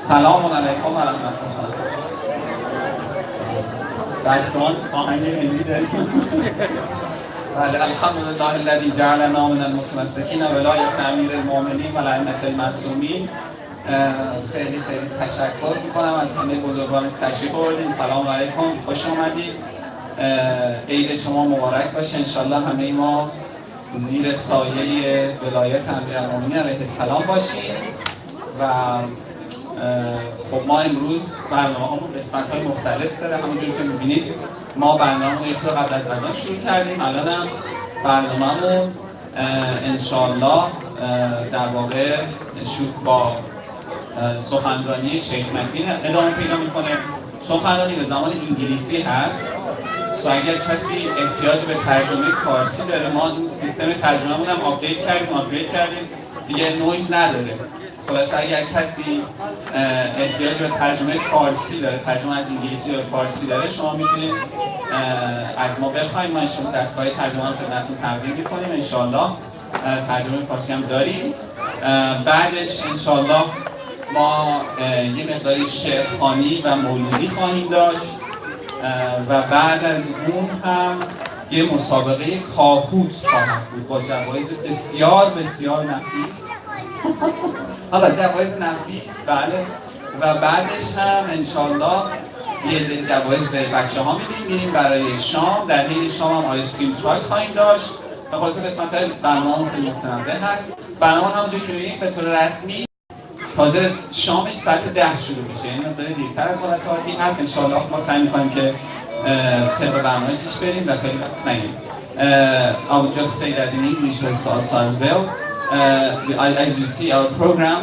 سلام علیکم و رحمت الله. سلام آهنگ هندی داریم. بله الحمدلله الذی جعلنا من المتمسکین ولایت امیر المؤمنین و الائمة المعصومین. خیلی تشکر میکنم از همه بزرگان تشریف آوردین. سلام علیکم، خوش آمدید. عید شما مبارک باشه. انشالله همه ما زیر سایه ولایت امیر المؤمنین علیه السلام باشیم. و خب ما امروز برنامه‌هامون قسمت‌های مختلف داره. همونجوری که می‌بینید ما برنامه یک قبل از اذان شروع کردیم. الانم برنامه‌مون انشالله در واقع با سخنرانی شیخ متین ادامه پیدا می‌کنه. سخنرانی به زبان انگلیسی هست. اگر کسی احتیاج به ترجمه فارسی داره، ما این سیستم ترجمه‌مون هم آپدیت کردیم دیگه نویز نداره. خلاصه اگر کسی احتیاج به ترجمه فارسی داره، ترجمه از انگلیسی به فارسی داره، شما میتونید از ما بخواید. ما شما دستگاه ترجمه رو خدمتتون تقدیم می‌کنیم. انشالله ترجمه فارسی هم داریم. بعدش انشالله ما یه مقداری شعرخوانی و مولودی خواهیم داشت و بعد از اون هم یه مسابقه کاهوت خواهد بود با جوایز بسیار نفیس. حالا جوایز نفیس، بله. و بعدش هم انشالله یه جوایز به بچه ها میدیم برای شام. در حین شام هم آیس کریم تراک خواهیم داشت. به خاطر قسمت های برنامه خیلی متنوع هست. برنامه همونجور که می‌بینید به طور رسمی تازه شامش ساعت 10 شروع میشه، یعنی مقدار دیرتر از حالت عادی هست. انشالله ما سعی می‌کنیم که طبق برنامه پیش بریم و خیلی وقت نگیریم. I would just say that in English also as well. As you see, our program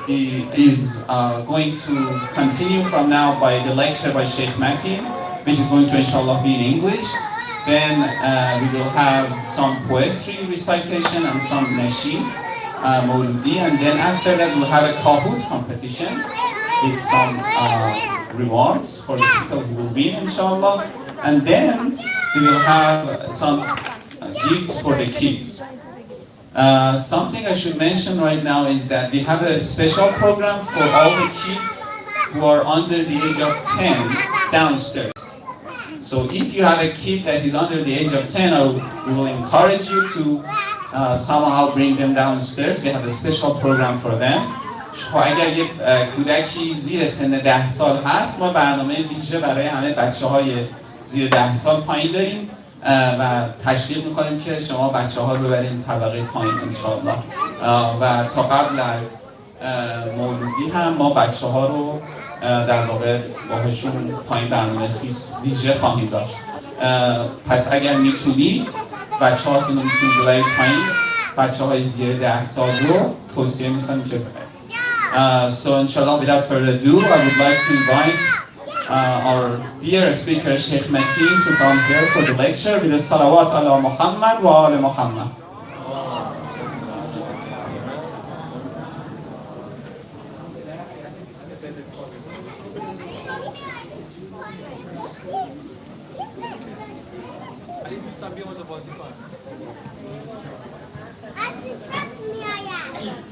is going to continue from now by the lecture by Sheikh Matin, which is going to inshallah be in English. Then we will have some poetry recitation and some nasheed, Mauludi, and then after that we'll have a Kahoot competition with some rewards for the people who will win inshallah. And then we will have some gifts for the kids. Something I should mention right now is that we have a special program for all the kids who are under the age of 10 downstairs. So if you have a kid that is under the age of 10, we will encourage you to somehow bring them downstairs. We have a special program for them. اگر یک کودکی زیر سن 10 سال هست، ما برنامه ویژه برای همه بچه‌های زیر 10 سال پایین داریم و تشویق می‌کنیم که شما بچه‌ها رو ببرید طبقه پایین انشالله. و تا قبل از مولودی هم ما بچه‌ها رو در واقع باهاشون پایین برنامه ویژه خواهیم داشت. پس اگر میتونید بچه‌ها رو میتونید ببرید پایین، بچه‌های زیر 10 سال رو توصیه می‌کنیم که ببرید. So inshallah, without further ado, I would like to invite our dear speaker Sheikh Matin to come here for the lecture with the salawat ala Muhammad wa ala Muhammad. علی دوستان بیا اونجا بازی کن. اصلی چپ میآید.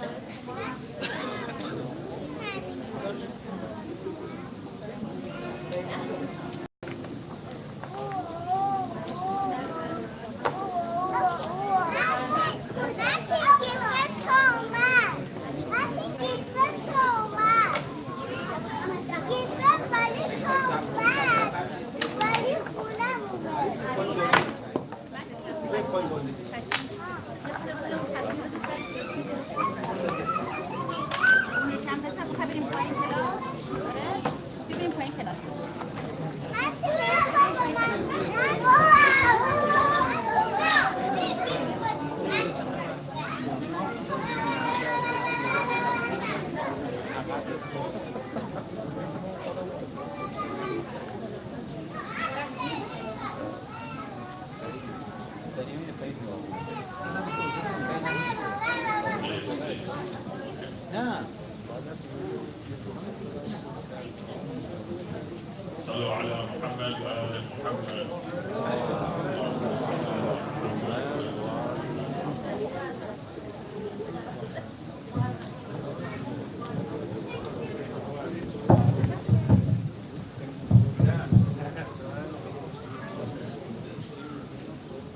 صلوا على محمد وآل محمد.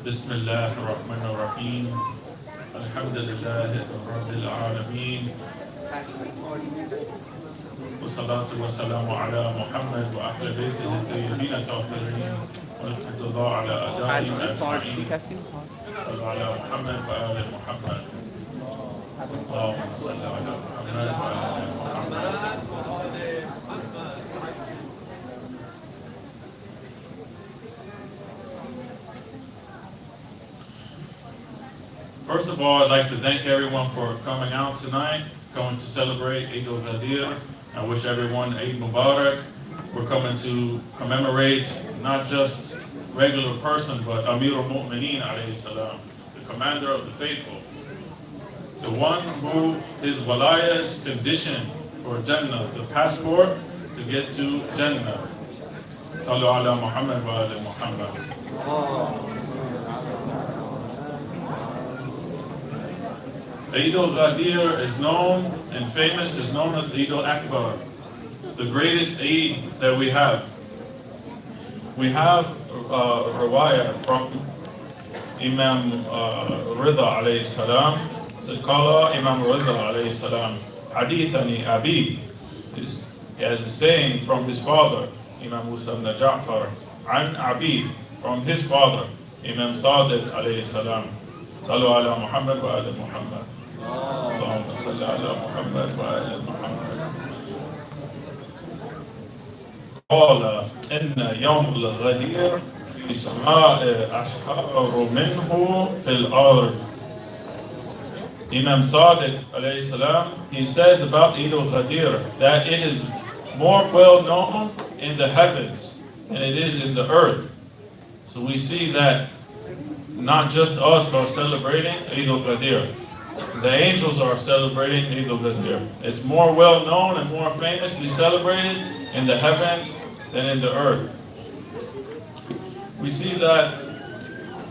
بسم الله الرحمن الرحيم. الحمد لله رب العالمين، والصلاة والسلام على محمد وأهل بيته الطيبين الطاهرين، ورحمة الله على أعدائهم أجمعين. صلوا على محمد وآل محمد. اللهم صل على محمد وآل محمد. First of all, I'd like to thank everyone for coming out tonight, going to celebrate al-Ghadeer. I wish everyone Eid Mubarak. We're coming to commemorate not just regular person, but Amir al-Mu'mineen alayhi salam, the commander of the faithful, the one who his walaya is conditioned for Jannah, the passport to get to Jannah. Sallu ala Muhammad wa ala Muhammad. Eid al-Ghadeer is known and famous, is known as Eid al-Akbar, the greatest Eid that we have. We have a riwayah from Imam Rida alayhi salam. So Qala Imam Rida alayhi salam, Hadithani Abi. He has a saying from his father, Imam Musa ibn Ja'far, An Abi, from his father, Imam Sadiq alayhi salam. Sallu ala Muhammad wa ala Muhammad. اللهم صل على محمد وآل محمد. قال إن يوم الغدير في السماء أشهر منه في الأرض. Imam Sadiq alayhi salam, he says about Eid al-Ghadeer that it is more well known in the heavens than it is in the earth. So we see that not just us are celebrating Eid al-Ghadeer. The angels are celebrating Eid al-Ghadeer. It's more well known and more famously celebrated in the heavens than in the earth. We see that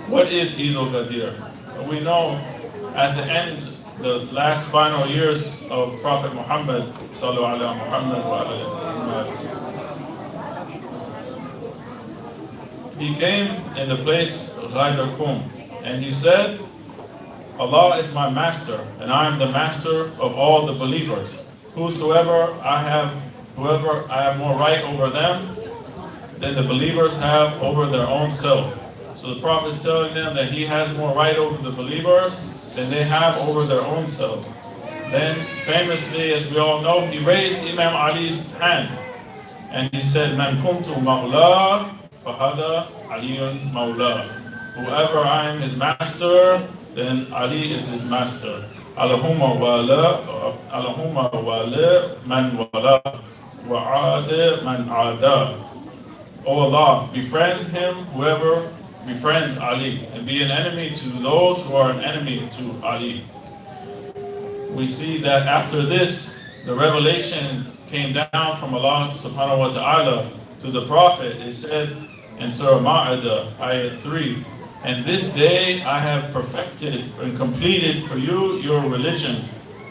what is Eid al-Ghadeer? We know at the end, the last final years of Prophet Muhammad sallallahu alaihi Muhammad, he came in the place Ghaidakum, and he said, Allah is my master, and I am the master of all the believers. Whoever I have more right over them than the believers have over their own self. So the Prophet is telling them that he has more right over the believers than they have over their own self. Then famously, as we all know, he raised Imam Ali's hand and he said, Man kuntu mawla, fahada aliyun mawla. Whoever I am his master, then Ali is his master. Allahumma wala man wala wa ada man ada. O Allah, befriend him whoever befriends Ali, and be an enemy to those who are an enemy to Ali. We see that after this, the revelation came down from Allah subhanahu wa ta'ala To the Prophet, it said in Surah Ma'idah, Ayah 3, and this day I have perfected and completed for you your religion.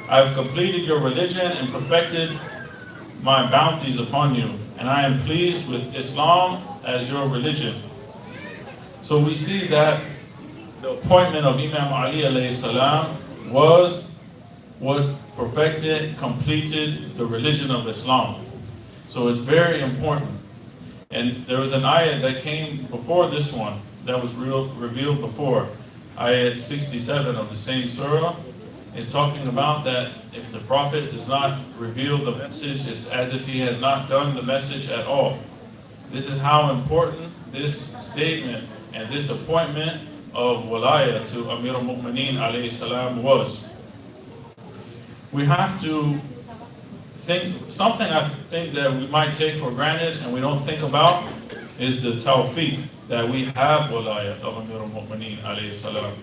I have completed your religion and perfected my bounties upon you, and I am pleased with Islam as your religion. So we see that the appointment of Imam Ali alayhi salam was what perfected, completed the religion of Islam. So it's very important. And there was an ayat that came before this one that was revealed before. Ayat 67 of the same surah is talking about that if the Prophet does not reveal the message, it's as if he has not done the message at all. This is how important this statement and this appointment of Walaya to Amir al-Mu'mineen alayhi salam was. We have to think, something I think that we might take for granted and we don't think about is the tawfiq that we have Walaya of Amir al-Mu'mineen alayhi salam.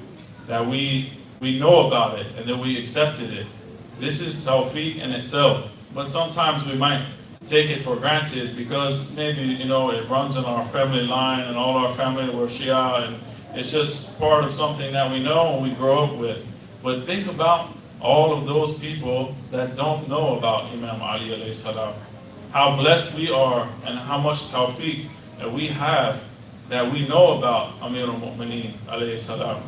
That we know about it and that we accepted it. This is tawfiq in itself. But sometimes we might take it for granted because maybe, it runs in our family line and all our family were Shia and it's just part of something that we know and we grow up with. But think about all of those people that don't know about Imam Ali alayhi salam. How blessed we are and how much tawfiq that we have that we know about Amir al-Mu'mineen alayhi salam.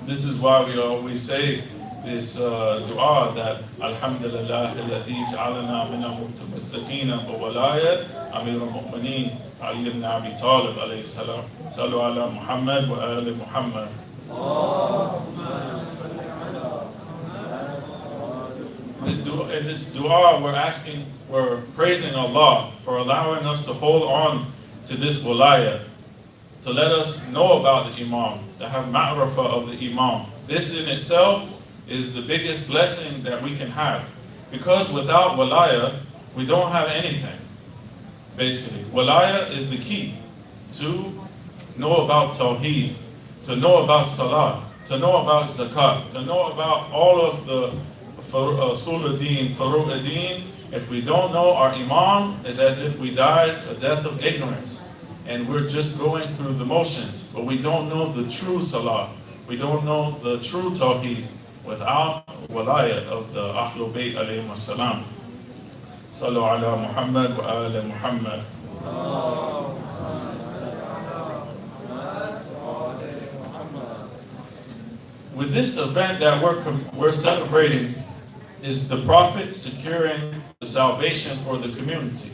This is why we always say this dua that Alhamdulillah alladhi ja'alana min al-mutamassikina wa walayat Amir al-Mu'mineen Ali ibn Abi Talib alayhi salam. Sallu ala Muhammad wa ali Muhammad. In this dua we're praising Allah for allowing us to hold on to this walaya, to let us know about the Imam, to have ma'rifah of the Imam. This in itself is the biggest blessing that we can have. Because without walaya, we don't have anything. Basically, walaya is the key to know about tawheed, to know about salah, to know about zakat, to know about all of the usul-ad-din, furu'-ad-din. If we don't know our Imam, it's as if we died a death of ignorance. And we're just going through the motions, but we don't know the true salah. We don't know the true tawheed without walaya of the Ahlul Bayt alayhim as-salam. Sallu ala Muhammad wa ala Muhammad. With this event that we're celebrating is the Prophet securing the salvation for the community.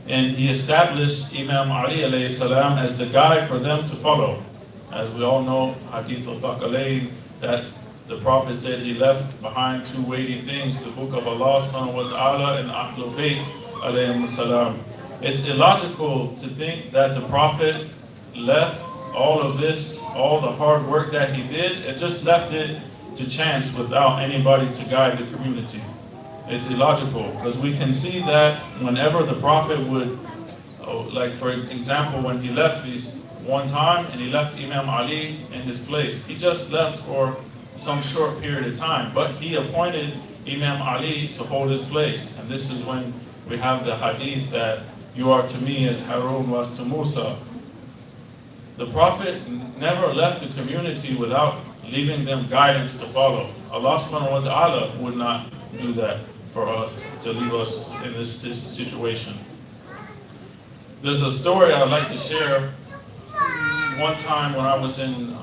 And he established Imam Ali alayhi salam as the guide for them to follow. As we all know, Hadith al-Thaqalayn, that the Prophet said he left behind two weighty things, the book of Allah subhanahu wa ta'ala and Ahlul Bayt alayhim salam. It's illogical to think that the Prophet left all of this, all the hard work that he did, and just left it to chance without anybody to guide the community. It's illogical because we can see that whenever the Prophet would, like for example, when he left this one time and he left Imam Ali in his place, he just left for some short period of time, but he appointed Imam Ali to hold his place. And this is when we have the hadith that you are to me as Harun was to Musa. The Prophet never left the community without leaving them guidance to follow. Allah subhanahu wa ta'ala would not do that for us, to leave us in this situation. There's a story I'd like to share. One time when I was in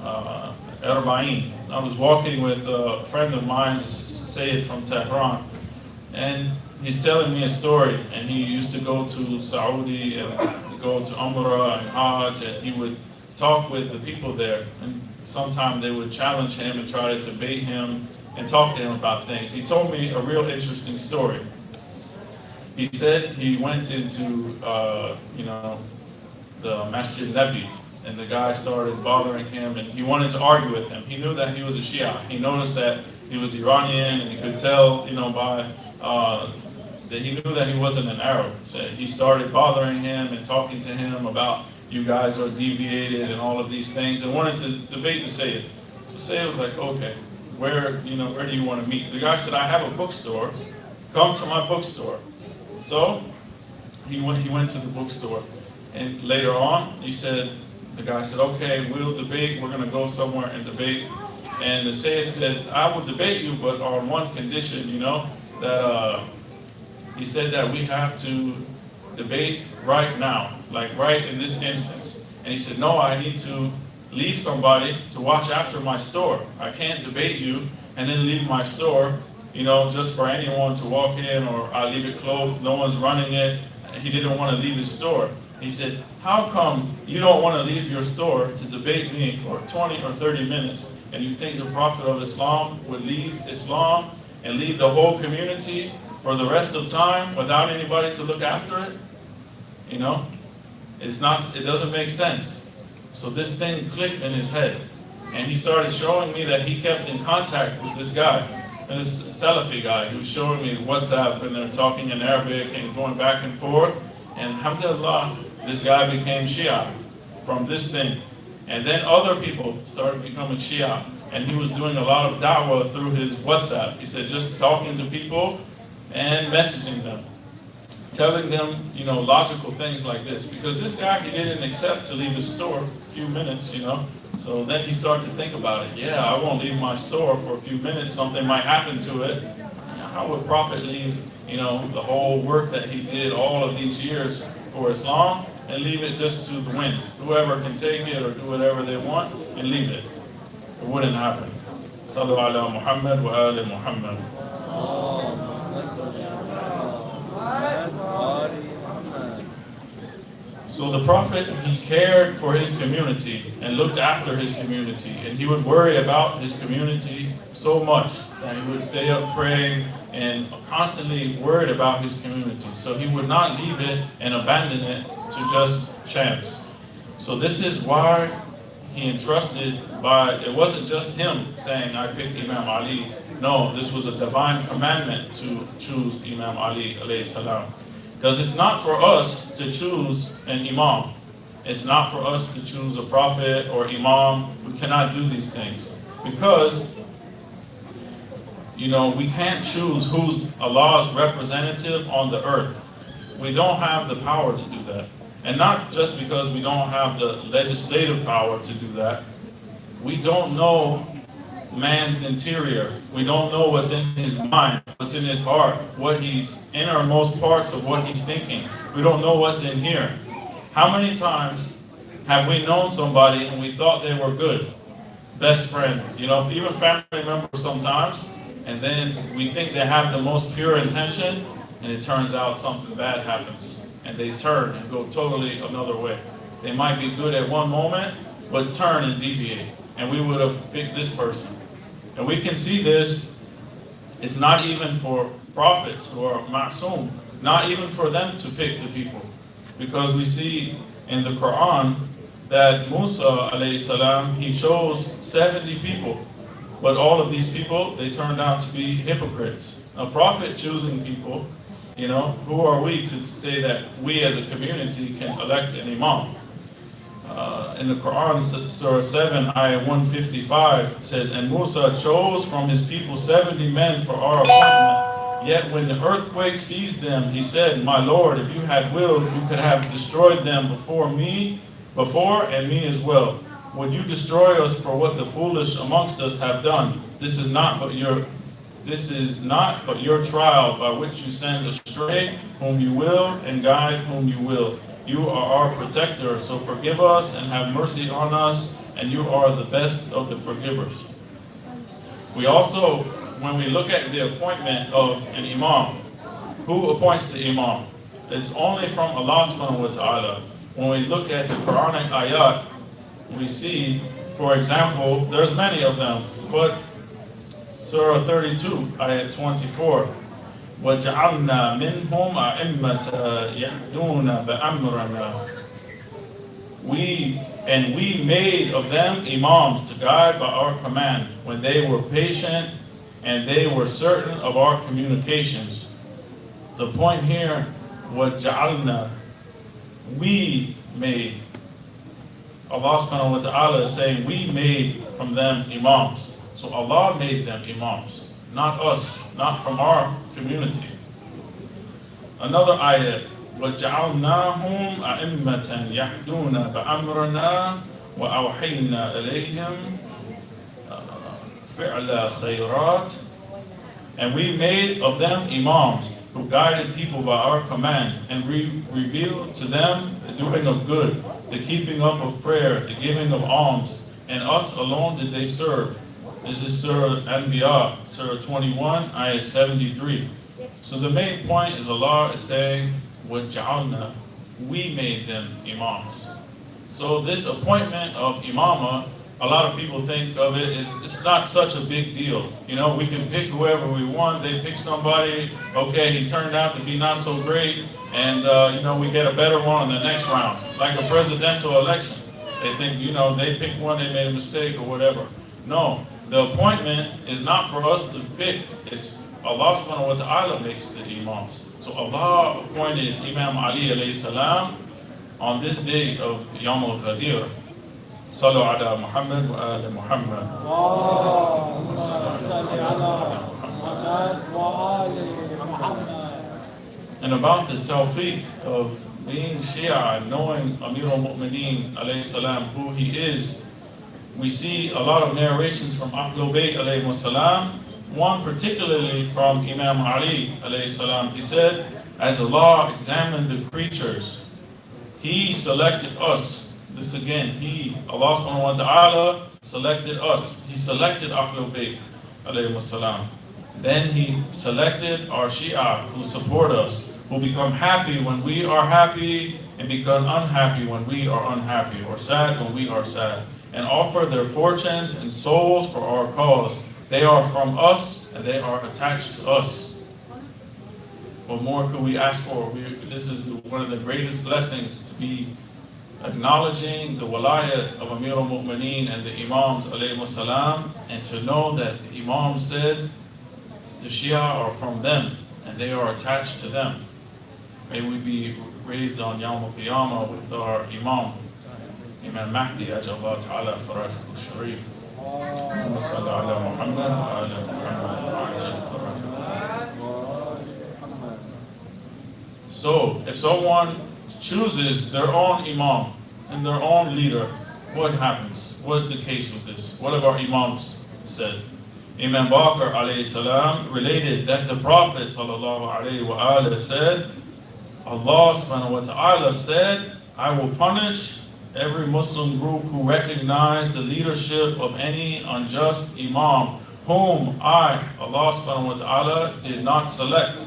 Arba'in, I was walking with a friend of mine, Sayyid from Tehran, and he's telling me a story, and he used to go to Saudi and go to Umrah and Hajj, and he would talk with the people there, and sometimes they would challenge him and try to debate him and talk to him about things. He told me a real interesting story. He said he went into, the Masjid Nabi, and the guy started bothering him, and he wanted to argue with him. He knew that he was a Shia. He noticed that he was Iranian, and he could tell, by that he knew that he wasn't an Arab. So he started bothering him and talking to him about you guys are deviated and all of these things, and wanted to debate the Sayyid. So Sayyid was like, okay, where do you want to meet? The guy said, I have a bookstore. Come to my bookstore. So he went to the bookstore. And later on, the guy said, okay, we'll debate. We're going to go somewhere and debate. And the Sayyid said, I will debate you, but on one condition, that he said that we have to debate right now, like right in this instance. And he said, no, I need to leave somebody to watch after my store. I can't debate you and then leave my store, just for anyone to walk in, or I leave it closed, no one's running it. He didn't want to leave his store. He said, how come you don't want to leave your store to debate me for 20 or 30 minutes, and you think the Prophet of Islam would leave Islam and leave the whole community for the rest of time without anybody to look after it? It doesn't make sense. So this thing clicked in his head, and he started showing me that he kept in contact with this guy, this Salafi guy. He was showing me WhatsApp, and they're talking in Arabic and going back and forth. And alhamdulillah, this guy became Shia from this thing. And then other people started becoming Shia, and he was doing a lot of da'wah through his WhatsApp. He said just talking to people and messaging them, telling them, logical things like this. Because this guy, he didn't accept to leave his store a few minutes, So then he started to think about it. Yeah, I won't leave my store for a few minutes. Something might happen to it. How would Prophet leave, the whole work that he did all of these years for Islam and leave it just to the wind? Whoever can take it or do whatever they want and leave it. It wouldn't happen. Sallu ala Muhammad wa ali Muhammad. So the Prophet, he cared for his community and looked after his community, and he would worry about his community so much that he would stay up praying and constantly worried about his community. So he would not leave it and abandon it to just chance. So this is why he entrusted it wasn't just him saying, I picked Imam Ali. No, this was a divine commandment to choose Imam Ali alayhi salam. Because it's not for us to choose an imam. It's not for us to choose a prophet or imam. We cannot do these things. Because, we can't choose who's Allah's representative on the earth. We don't have the power to do that. And not just because we don't have the legislative power to do that. We don't know man's interior. We don't know what's in his mind, what's in his heart, what he's innermost parts of what he's thinking. We don't know what's in here. How many times have we known somebody and we thought they were good, best friends, even family members sometimes, and then we think they have the most pure intention, and it turns out something bad happens, and they turn and go totally another way. They might be good at one moment, but turn and deviate, and we would have picked this person. And we can see this, it's not even for prophets who are ma'soom, not even for them to pick the people. Because we see in the Quran that Musa alayhi salam, he chose 70 people. But all of these people, they turned out to be hypocrites. A prophet choosing people, who are we to say that we as a community can elect an imam? In the Quran, Surah 7, Ayah 155 says, and Musa chose from his people 70 men for our appointment. Yet when the earthquake seized them, he said, my Lord, if you had willed, you could have destroyed them before and me as well. Would you destroy us for what the foolish amongst us have done? This is not but your trial by which you send astray whom you will and guide whom you will. You are our protector, so forgive us and have mercy on us, and you are the best of the forgivers. We also, when we look at the appointment of an imam, who appoints the imam? It's only from Allah subhanahu wa ta'ala. When we look at the Quranic ayat, we see, for example, there's many of them, but Surah 32, ayat 24, وَجَعَلْنَا مِنْهُمْ أَئِمَّةً يَهْدُونَ بِأَمْرِنَا. We made of them imams to guide by our command when they were patient and they were certain of our communications. The point here, وَجَعَلْنَا, we made. Allah subhanahu wa ta'ala is saying we made from them imams. So Allah made them imams, not us, not from our community. Another ayat, وَجَعَلْنَاهُمْ أَئِمَّةً يَهْدُونَ بِأَمْرِنَا وَأَوْحَيْنَا إِلَيْهِمْ فِعْلَ خَيْرَاتٍ. And we made of them imams who guided people by our command, and we revealed to them the doing of good, the keeping up of prayer, the giving of alms, and us alone did they serve. This is Surah Anbiya, Surah 21, Ayat 73. So the main point is Allah is saying, وَجَعَلْنَا, we made them imams. So this appointment of imama, a lot of people think of it as it's not such a big deal. You know, we can pick whoever we want. They pick somebody, okay, he turned out to be not so great, and we get a better one in the next round, like a presidential election. They think, they picked one, they made a mistake or whatever. No, the appointment is not for us to pick. It's Allah subhanahu wa ta'ala makes the imams. So Allah appointed Imam Ali alayhi salam on this day of Yawm al-Ghadeer. Sallu ala Muhammad wa ala Muhammad. And about the tawfiq of being Shia, knowing Amir al-Mu'mineen alayhi salam, who he is, we see a lot of narrations from Ahlul Bayt alayhi salam, one particularly from Imam Ali alayhi salam. He said, as Allah examined the creatures, He selected us. This again, Allah subhanahu wa ta'ala selected us. He selected Ahlul Bayt alayhi salam. Then He selected our Shia who support us, who become happy when we are happy and become unhappy when we are unhappy, or sad when we are sad, and offer their fortunes and souls for our cause. They are from us and they are attached to us. What more could we ask for? This is one of the greatest blessings, to be acknowledging the walayat of Amir al-Mu'mineen and the Imams alayhi salam, and to know that the Imam said the Shia are from them and they are attached to them. May we be raised on Yawm al-Qiyamah with our Imam, Imam Mahdi, Ajallah Ta'ala Farajahu Sharif. So, if someone chooses their own imam and their own leader, what happens? What's the case with this? What have our imams said? Imam Baqir alayhi salam related that the Prophet sallallahu alayhi wa said, Allah subhanahu wa ta'ala said, I will punish every Muslim group who recognize the leadership of any unjust imam whom I, Allah subhanahu wa ta'ala, did not select,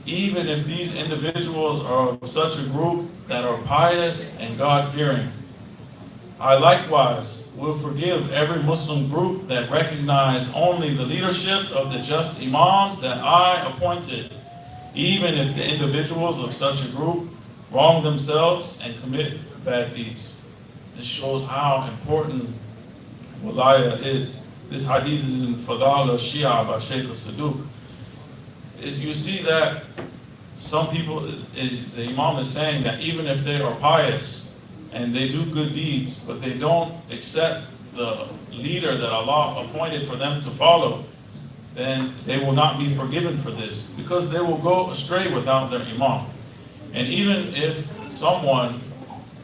even if these individuals are of such a group that are pious and God-fearing. I likewise will forgive every Muslim group that recognize only the leadership of the just imams that I appointed, even if the individuals of such a group wrong themselves and commit bad deeds. This shows how important walaya is. This hadith is in Fadal al-Shia by Shaykh al-Saduq. You see that some people, the Imam is saying that even if they are pious and they do good deeds, but they don't accept the leader that Allah appointed for them to follow, then they will not be forgiven for this, because they will go astray without their Imam. And even if someone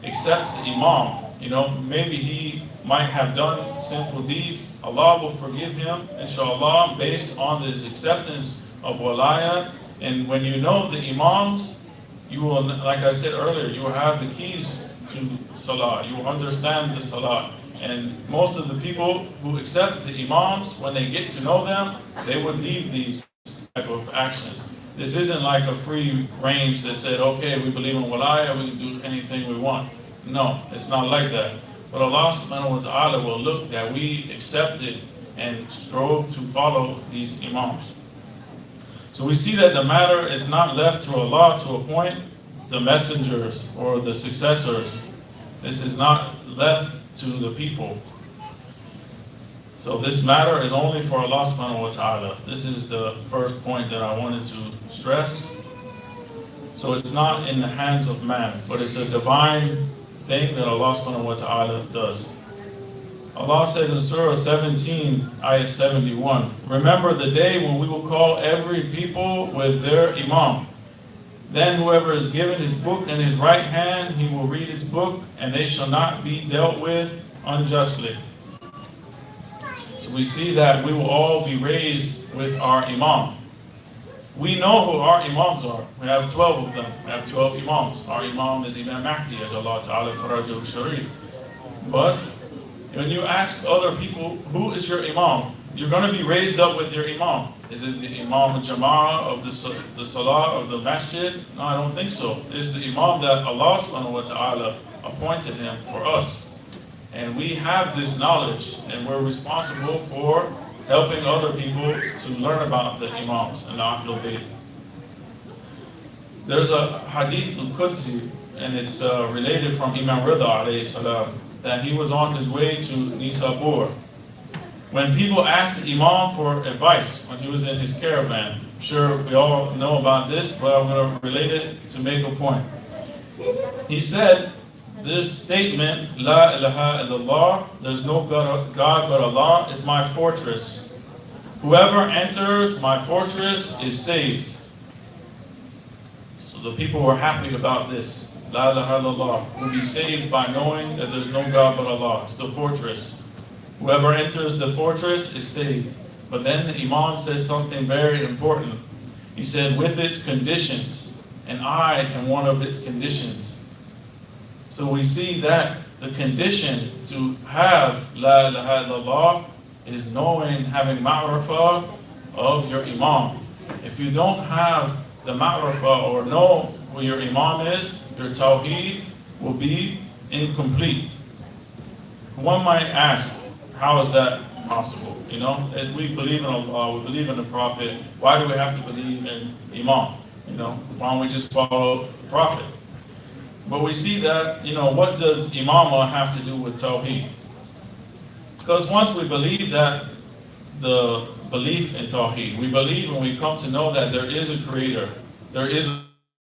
accepts the Imam, maybe he might have done sinful deeds, Allah will forgive him, inshallah, based on his acceptance of walaya. And when you know the imams, you will, like I said earlier, you will have the keys to salah. You will understand the salah. And most of the people who accept the imams, when they get to know them, they would leave these type of actions. This isn't like a free range that said, okay, we believe in walaya, we can do anything we want. No, it's not like that. But Allah subhanahu wa ta'ala will look that we accepted and strove to follow these imams. So we see that the matter is not left to Allah to appoint the messengers or the successors. This is not left to the people. So this matter is only for Allah subhanahu wa ta'ala. This is the first point that I wanted to stress. So it's not in the hands of man, but it's a divine thing that Allah subhanahu wa ta'ala does. Allah says in Surah 17, Ayat 71, remember the day when we will call every people with their Imam. Then whoever is given his book in his right hand, he will read his book, and they shall not be dealt with unjustly. So we see that we will all be raised with our imam. We know who our imams are. We have 12 of them. We have 12 imams. Our imam is Imam Mahdi, as Allah Ta'ala Farajahu Sharif. But when you ask other people, who is your imam? You're going to be raised up with your imam. Is it the imam al-Jama'ah of the salah of the masjid? No, I don't think so. It's the imam that Allah Subhanahu wa Ta'ala appointed him for us. And we have this knowledge, and we're responsible for helping other people to learn about the imams and the Ahlul Bayt. There's a hadith al-Qudsi, and it's related from Imam Rida alayhi salam, that he was on his way to Nisabur. When people asked the Imam for advice when he was in his caravan, I'm sure we all know about this, but I'm going to relate it to make a point. He said, this statement, La ilaha illallah, there's no God but Allah, is my fortress. Whoever enters my fortress is saved. So the people were happy about this. La ilaha illallah will be saved by knowing that there's no God but Allah. It's the fortress. Whoever enters the fortress is saved. But then the Imam said something very important. He said, with its conditions, and I am one of its conditions. So we see that the condition to have La ilaha illallah is knowing, having ma'rifah of your Imam. If you don't have the ma'rifah or know who your Imam is, your tawheed will be incomplete. One might ask, how is that possible? You know, if we believe in Allah, we believe in the Prophet, why do we have to believe in Imam? You know, why don't we just follow the Prophet? But we see that, you know, what does Imamah have to do with Tawheed? Because once we believe that, the belief in Tawheed, we believe when we come to know that there is a Creator, there is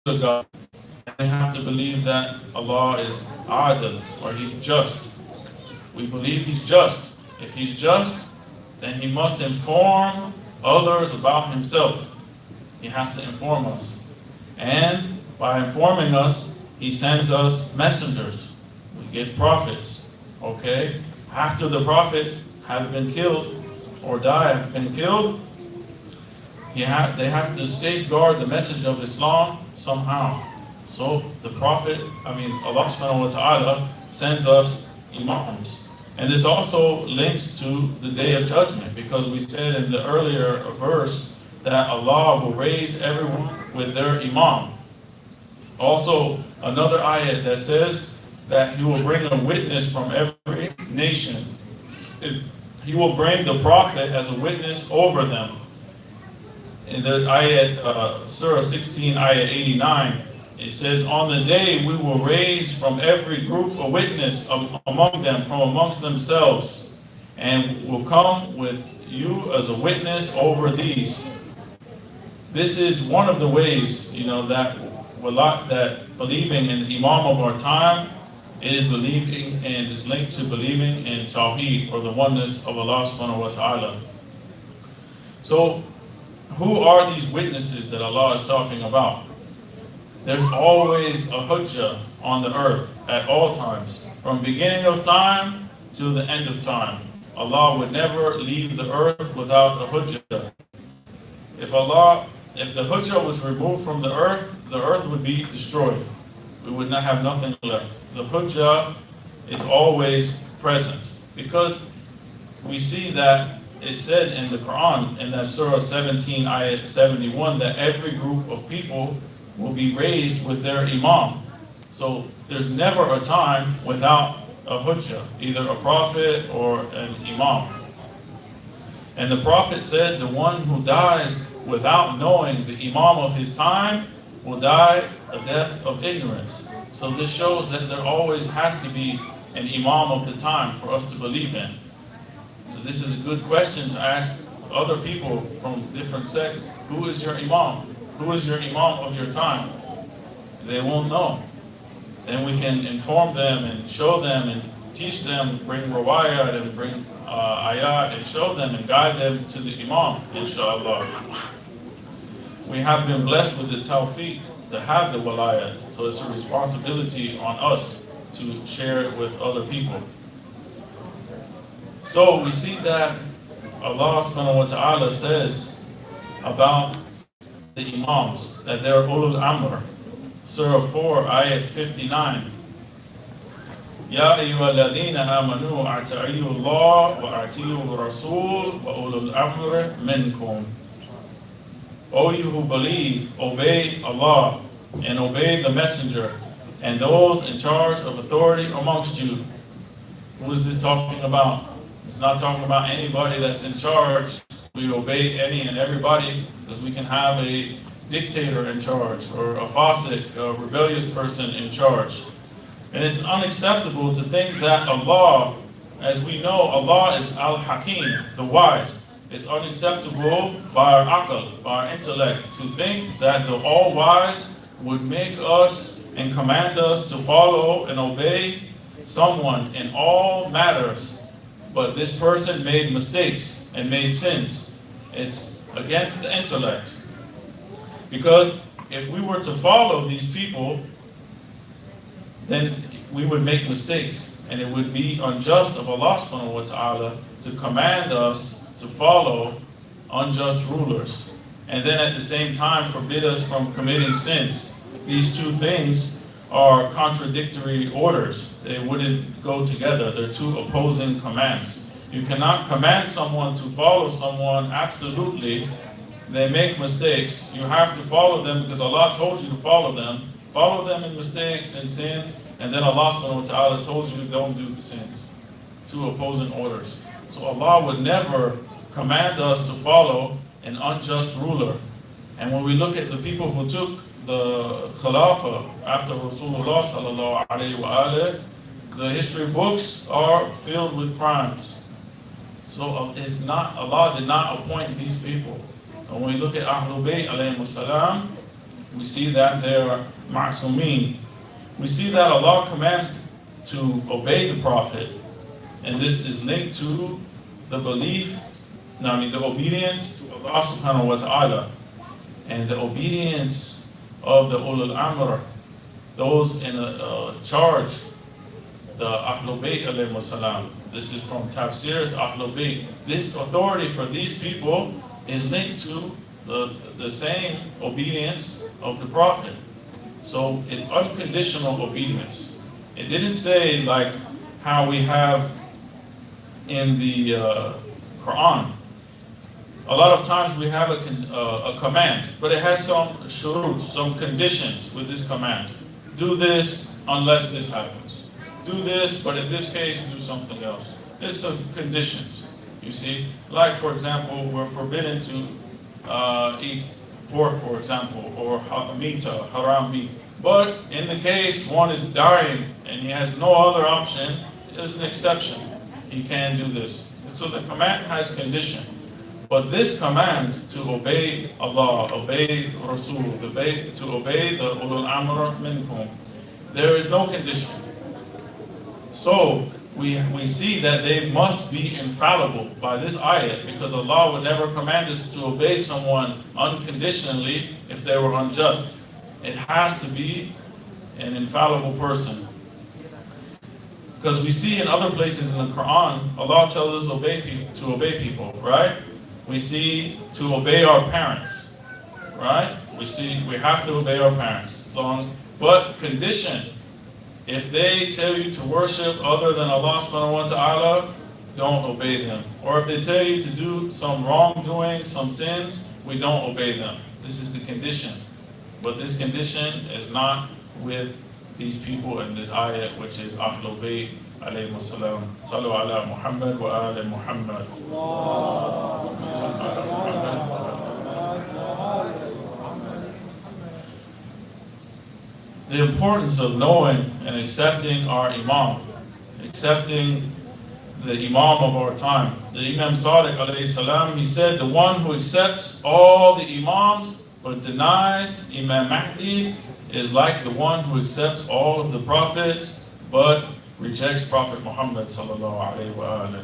a God, and we have to believe that Allah is Adil, or He's just. We believe He's just. If He's just, then He must inform others about Himself. He has to inform us. And by informing us, He sends us messengers. We get prophets. Okay? After the prophets have been killed, or have been killed, they have to safeguard the message of Islam somehow. So Allah subhanahu wa ta'ala sends us imams. And this also links to the Day of Judgment, because we said in the earlier verse that Allah will raise everyone with their imam. Also, another ayat that says that He will bring a witness from every nation. He will bring the prophet as a witness over them. In the ayat, Surah 16, ayat 89, it says, on the day we will raise from every group a witness among them, from amongst themselves, and will come with you as a witness over these. This is one of the ways, that believing in the Imam of our time is believing and is linked to believing in Tawheed, or the oneness of Allah subhanahu wa ta'ala. So, who are these witnesses that Allah is talking about? There's always a hujjah on the earth at all times. From beginning of time to the end of time. Allah would never leave the earth without a hujjah. If the hujjah was removed from the earth would be destroyed. We would not have nothing left. The hujjah is always present, because we see that it's said in the Quran, in that Surah 17, ayat 71, that every group of people will be raised with their imam. So there's never a time without a hujjah, either a prophet or an imam. And the Prophet said, the one who dies without knowing the imam of his time will die a death of ignorance. So this shows that there always has to be an imam of the time for us to believe in. So this is a good question to ask other people from different sects. Who is your imam? Who is your imam of your time? They won't know. Then we can inform them and show them and teach them, bring rawayat and bring ayat and show them and guide them to the imam, inshallah. We have been blessed with the tawfiq to have the wilayah. So it's a responsibility on us to share it with other people. So we see that Allah subhanahu wa ta'ala says about the Imams that they're ulul amr. Surah 4, ayat 59. Ya ayyuhalladhina amanu a'ti'u Allah wa a'ti'u Rasul wa ulul amr minkum. O you who believe, obey Allah and obey the Messenger and those in charge of authority amongst you. Who is this talking about? It's not talking about anybody that's in charge. We obey any and everybody because we can have a dictator in charge or a fasiq, a rebellious person in charge. And it's unacceptable to think that Allah, as we know, Allah is al-Hakim, the wise. It's unacceptable by our aql, by our intellect, to think that the all-wise would make us and command us to follow and obey someone in all matters. But this person made mistakes and made sins. It's against the intellect. Because if we were to follow these people, then we would make mistakes. And it would be unjust of Allah subhanahu wa ta'ala to command us to follow unjust rulers. And then at the same time forbid us from committing sins. These two things are contradictory orders. They wouldn't go together. They're two opposing commands. You cannot command someone to follow someone absolutely. They make mistakes. You have to follow them because Allah told you to follow them. Follow them in mistakes and sins. And then Allah subhanahu wa ta'ala told you don't do sins. Two opposing orders. So Allah would never command us to follow an unjust ruler. And when we look at the people who took the Khilafah after Rasulullah sallallahu alayhi wa alayhi, the history books are filled with crimes. So it's not, Allah did not appoint these people. And when we look at Ahlul Bayt alayhi salam, we see that they are ma'sumeen. We see that Allah commands to obey the Prophet. And this is linked to the belief, the obedience to Allah subhanahu wa ta'ala. And the obedience of the ulul amr, those in charge, the Ahlul Bayt alayhi salam. This is from Tafsir's Ahlul Bayt. This authority for these people is linked to the same obedience of the Prophet. So it's unconditional obedience. It didn't say like how we have in the Quran. A lot of times we have a command, but it has some shurut, some conditions with this command. Do this unless this happens. Do this, but in this case, do something else. There's some conditions, you see. Like, for example, we're forbidden to eat pork, for example, or meeta, haram meat. But in the case one is dying and he has no other option, there's an exception. He can do this. So the command has condition. But this command to obey Allah, obey Rasul, to obey the ulul amr minkum, there is no condition. So we see that they must be infallible by this ayat, because Allah would never command us to obey someone unconditionally if they were unjust. It has to be an infallible person. Because we see in other places in the Quran, Allah tells us to obey people, right? We see to obey our parents, right? We see we have to obey our parents. But condition, if they tell you to worship other than Allah subhanahu wa ta'ala, don't obey them. Or if they tell you to do some wrongdoing, some sins, we don't obey them. This is the condition. But this condition is not with these people in this ayat, which is Ahlul Bayt alayhi salam. Sallu ala Muhammad wa ala Muhammad. The importance of knowing and accepting our Imam, accepting the Imam of our time. The Imam Sadiq alayhi salam, he said, the one who accepts all the Imams but denies Imam Mahdi is like the one who accepts all of the prophets but rejects Prophet Muhammad sallallahu alayhi wa alihi.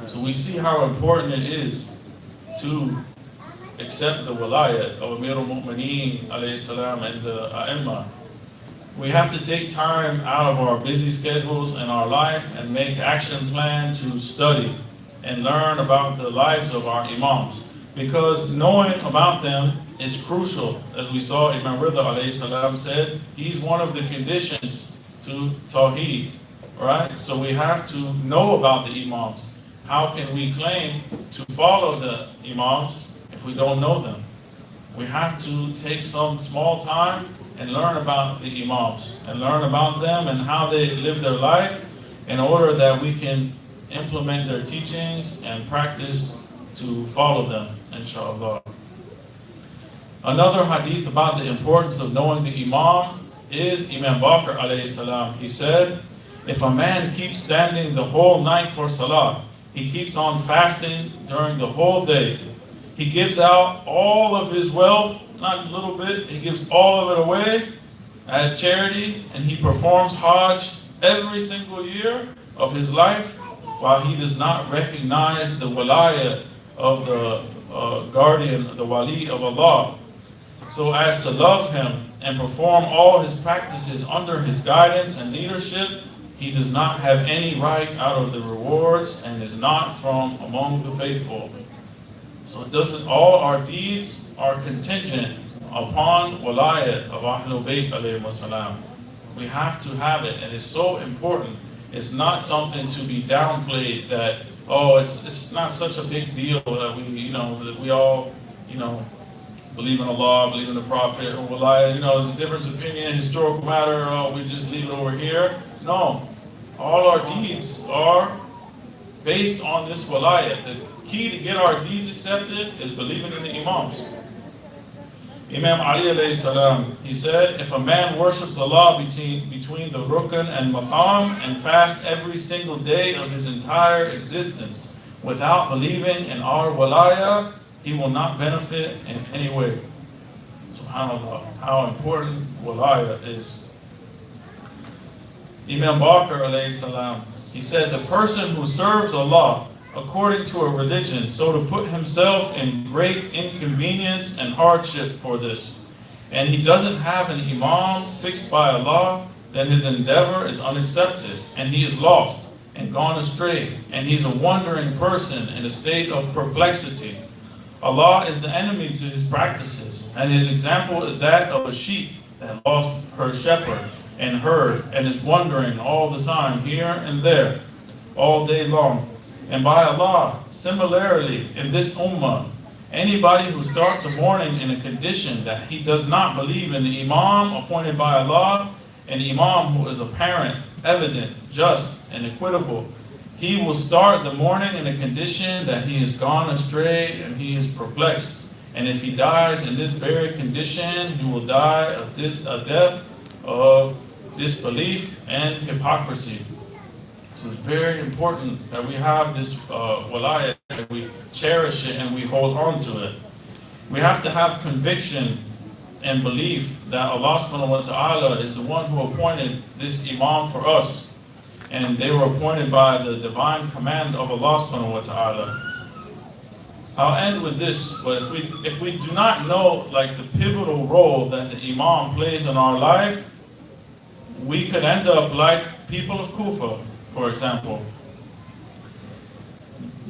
So we see how important it is to accept the wilayat of Amir al-Mu'mineen alayhi salam and the A'imma. We have to take time out of our busy schedules and our life and make action plan to study and learn about the lives of our imams. Because knowing about them is crucial. As we saw, Imam Rida alayhi salam said, he's one of the conditions to Tawheed, right? So we have to know about the imams. How can we claim to follow the imams if we don't know them? We have to take some small time and learn about the imams and learn about them and how they live their life in order that we can implement their teachings and practice to follow them, inshallah. Another hadith about the importance of knowing the imam is Imam Bakr alayhi salam. He said, if a man keeps standing the whole night for salah, he keeps on fasting during the whole day, he gives out all of his wealth, not a little bit, he gives all of it away as charity, and he performs Hajj every single year of his life while he does not recognize the wilayah of the guardian, the wali of Allah, so as to love him and perform all his practices under his guidance and leadership, he does not have any right out of the rewards and is not from among the faithful. So it doesn't, all our deeds are contingent upon wilayat of Ahlul Bayt alayhi salam. We have to have it, and it's so important. It's not something to be downplayed that, oh, it's not such a big deal that we all, believe in Allah, believe in the Prophet, or wilayat, there's a difference of opinion, historical matter, oh, we just leave it over here. No, all our deeds are based on this wilayat. The key to get our deeds accepted is believing in the imams. Imam Ali alayhi salam, he said, if a man worships Allah between the rukn and maqam and fasts every single day of his entire existence without believing in our wilayah, he will not benefit in any way. SubhanAllah, how important wilayah is. Imam Bakr alayhi salam, he said, the person who serves Allah according to a religion, so to put himself in great inconvenience and hardship for this, and he doesn't have an imam fixed by Allah, then his endeavor is unaccepted, and he is lost and gone astray, and he's a wandering person in a state of perplexity. Allah is the enemy to his practices, and his example is that of a sheep that lost her shepherd and herd, and is wandering all the time here and there, all day long. And by Allah, similarly, in this ummah, anybody who starts a morning in a condition that he does not believe in the imam appointed by Allah, an imam who is apparent, evident, just, and equitable, he will start the morning in a condition that he has gone astray and he is perplexed. And if he dies in this very condition, he will die a death of disbelief and hypocrisy. So it's very important that we have this wilayah, that we cherish it and we hold on to it. We have to have conviction and belief that Allah subhanahu wa ta'ala is the one who appointed this imam for us. And they were appointed by the divine command of Allah subhanahu wa ta'ala. I'll end with this, but if we do not know the pivotal role that the imam plays in our life, we could end up like people of Kufa, for example.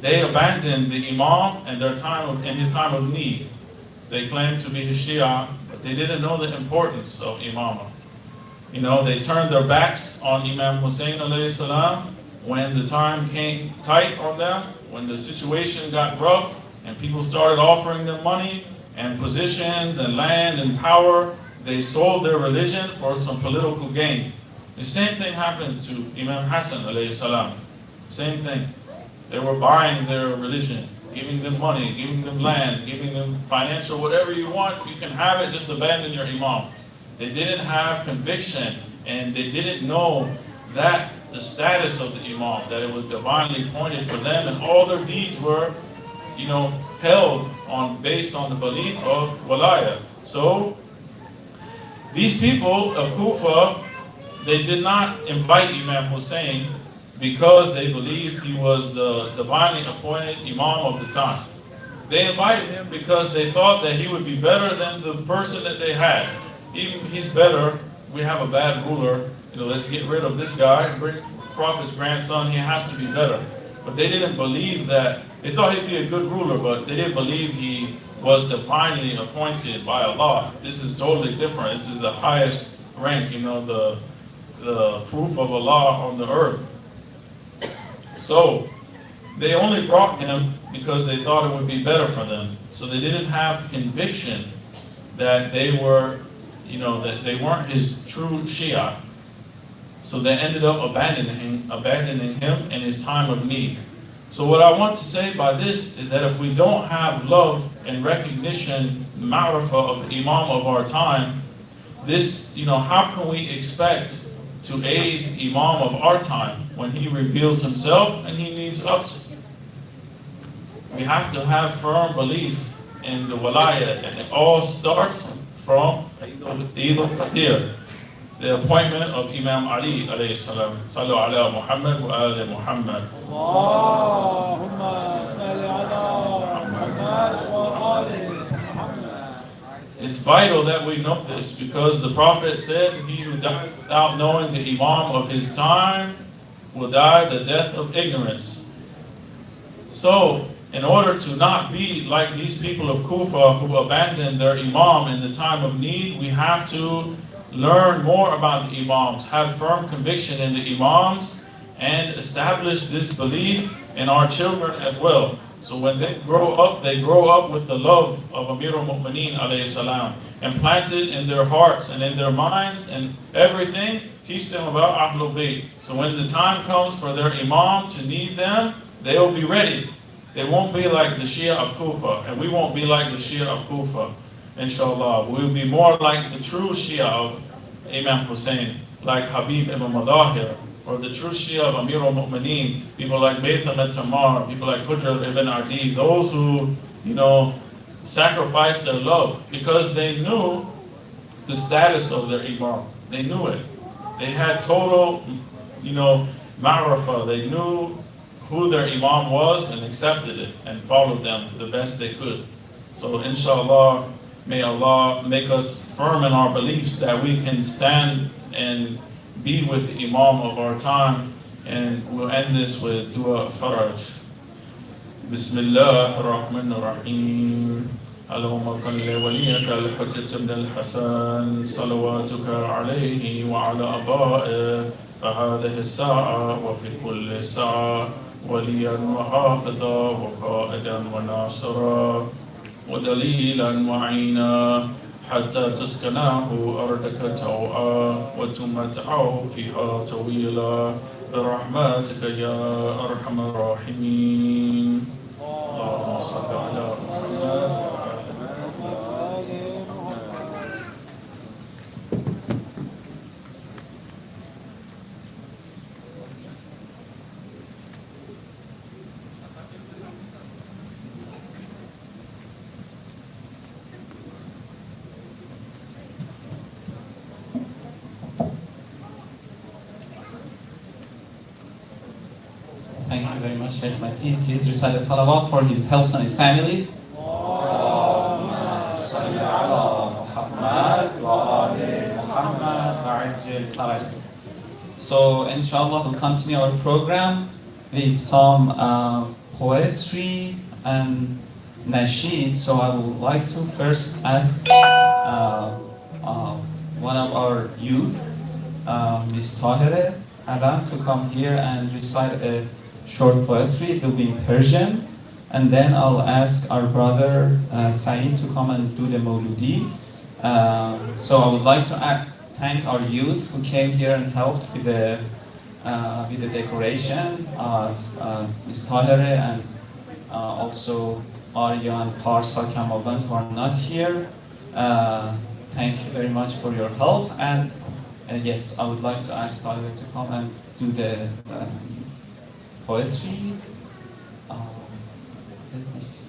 They abandoned the imam in his time of need. They claimed to be his Shia, but they didn't know the importance of imamah. They turned their backs on Imam Hussein alayhi salam when the time came tight on them, when the situation got rough and people started offering them money and positions and land and power. They sold their religion for some political gain. The same thing happened to Imam Hassan alayhi salam. Same thing. They were buying their religion, giving them money, giving them land, giving them financial, whatever you want, you can have it, just abandon your imam. They didn't have conviction, and they didn't know that the status of the imam, that it was divinely appointed for them, and all their deeds were, held based on the belief of wilayah. So these people of Kufa, they did not invite Imam Hussein because they believed he was the divinely appointed imam of the time. They invited him because they thought that he would be better than the person that they had. He's better. We have a bad ruler. Let's get rid of this guy, bring Prophet's grandson. He has to be better. But they didn't believe that. They thought he'd be a good ruler, but they didn't believe he was divinely appointed by Allah. This is totally different. This is the highest rank, the proof of Allah on the earth. So they only brought him because they thought it would be better for them. So they didn't have conviction that they were, that they weren't his true Shia. So they ended up abandoning him in his time of need. So what I want to say by this is that if we don't have love and recognition, ma'rifah of the Imam of our time, this, how can we expect to aid Imam of our time when he reveals himself and he needs us? We have to have firm belief in the walayah, and it all starts from al-Ghadeer, the appointment of Imam Ali alayhi salam. Sallu ala Muhammad wa ala Muhammad. Allahumma salli ala Muhammad wa ali Muhammad. It's vital that we know this because the Prophet said, he who dies without knowing the Imam of his time will die the death of ignorance. So, in order to not be like these people of Kufa who abandoned their Imam in the time of need, we have to learn more about the Imams, have firm conviction in the Imams, and establish this belief in our children as well. So when they grow up with the love of Amir al-Mu'mineen alayhi salam, and plant it in their hearts and in their minds and everything, teach them about Ahlul Bayt. So when the time comes for their Imam to need them, they will be ready. They won't be like the Shia of Kufa, and we won't be like the Shia of Kufa. Inshallah, we will be more like the true Shia of Imam Hussein, like Habib ibn Madahir, or the true Shia of Amir al-Mu'mineen, people like Maytham al-Tamar, people like Hujr ibn Adi, those who, sacrificed their love because they knew the status of their Imam. They knew it. They had total, ma'rifah. They knew who their Imam was and accepted it and followed them the best they could. So inshallah, may Allah make us firm in our beliefs that we can stand and be with the Imam of our time. And we'll end this with dua faraj. Bismillah ar-Rahman ar-Rahim. اللهم كن لوليك الحجة بن الحسن صلواتك عليه وعلى آبائه فهذه الساعة وفي كل ساعة وليا وحافظا وقائدا وناصرا ودليلا وعينا حتى تسكناه أرضك توعا وتمتعه فيها طويلا برحمتك يا أرحم الراحمين. اللهم صل على محمد. Thank you very much, Sheikh Mateen. Please recite the salawat for his health and his family. So, inshallah, we'll continue our program with some poetry and nasheed. So, I would like to first ask one of our youth, Ms. Tahireh Alam, to come here and recite a short poetry. It will be in Persian. And then I'll ask our brother Saeed to come and do the Mauludi. So I would like to thank our youth who came here and helped with the decoration, Ms. Tahireh and also Arya and Parsa Kamalgan who are not here. Thank you very much for your help. And yes, I would like to ask Tahireh to come and do the poetry. Let me see.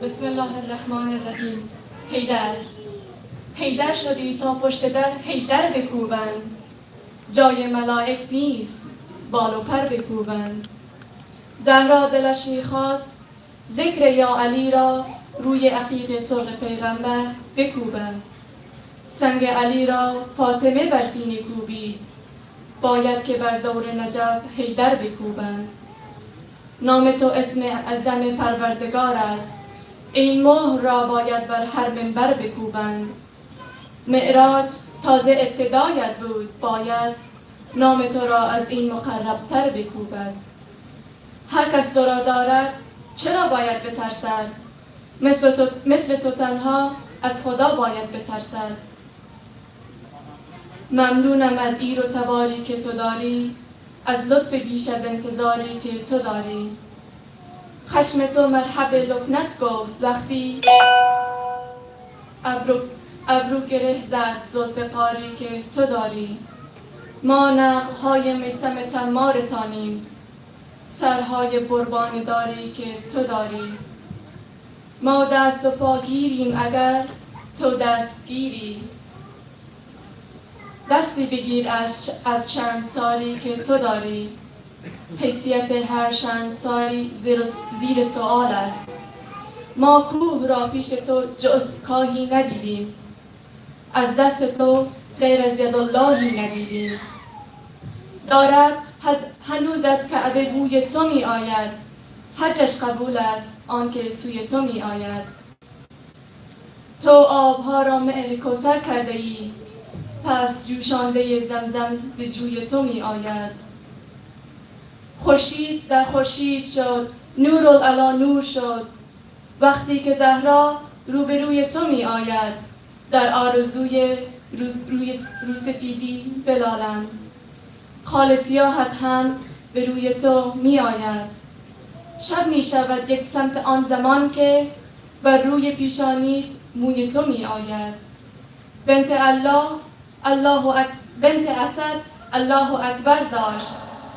بسم الله الرحمن الرحیم. حیدر شدی تا پشت در حیدر بکوبند، جای ملائک نیست بال و پر بکوبند. زهرا دلش میخواست ذکر یا علی را روی عقیق سرخ پیغمبر بکوبند. سنگ علی را فاطمه بر سینه کوبید، باید که بر دور نجف حیدر بکوبند. نام تو اسم اعظم پروردگار است، این مهر را باید بر هر منبر بکوبند. معراج تازه ابتدایت بود، باید نام تو را از این مقربتر بکوبد. هر کس تو را دارد چرا باید بترسد؟ مثل تو تنها از خدا باید بترسد. ممنونم از ایر و تباری که تو داری، از لطف بیش از انتظاری که تو داری. خشم تو مرحب لکنت گفت وقتی ابرو گره زد زلف قاری که تو داری. ما نقل‌های میثم تمار تانیم، سرهای قربان داری که تو داری. ما دست و پا گیریم اگر تو دستگیری، دستی بگیر از شرمساری که تو داری. حیثیت هر شرمساری زیر سؤال است، ما کوه را پیش تو جز کاهی ندیدیم، از دست تو غیر از یداللهی ندیدیم. دارد هنوز از کعبه بوی تو می آید، حجش قبول است آنکه سوی تو می آید. تو آبها را معل کوثر کرده ای، پس جوشانده زمزم ز جوی تو می آید. خورشید در خورشید شد، نور علی نور شد، وقتی که زهرا روبروی تو می آید. در آرزوی روسفیدی بلالم، خال سیاحت هم به روی تو می آید. شب می شود یک سمت آن زمان که بر روی پیشانیت موی تو می آید. بنت اسد الله اکبر داشت،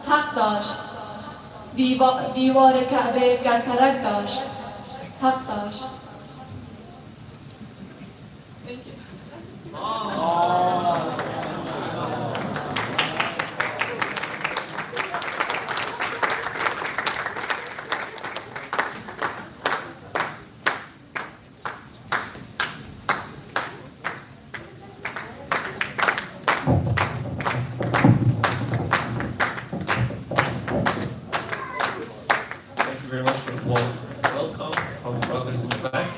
حق داشت. دیوار کعبه گرترک داشت، حق داشت. Very much for the warm welcome from the brothers in the back.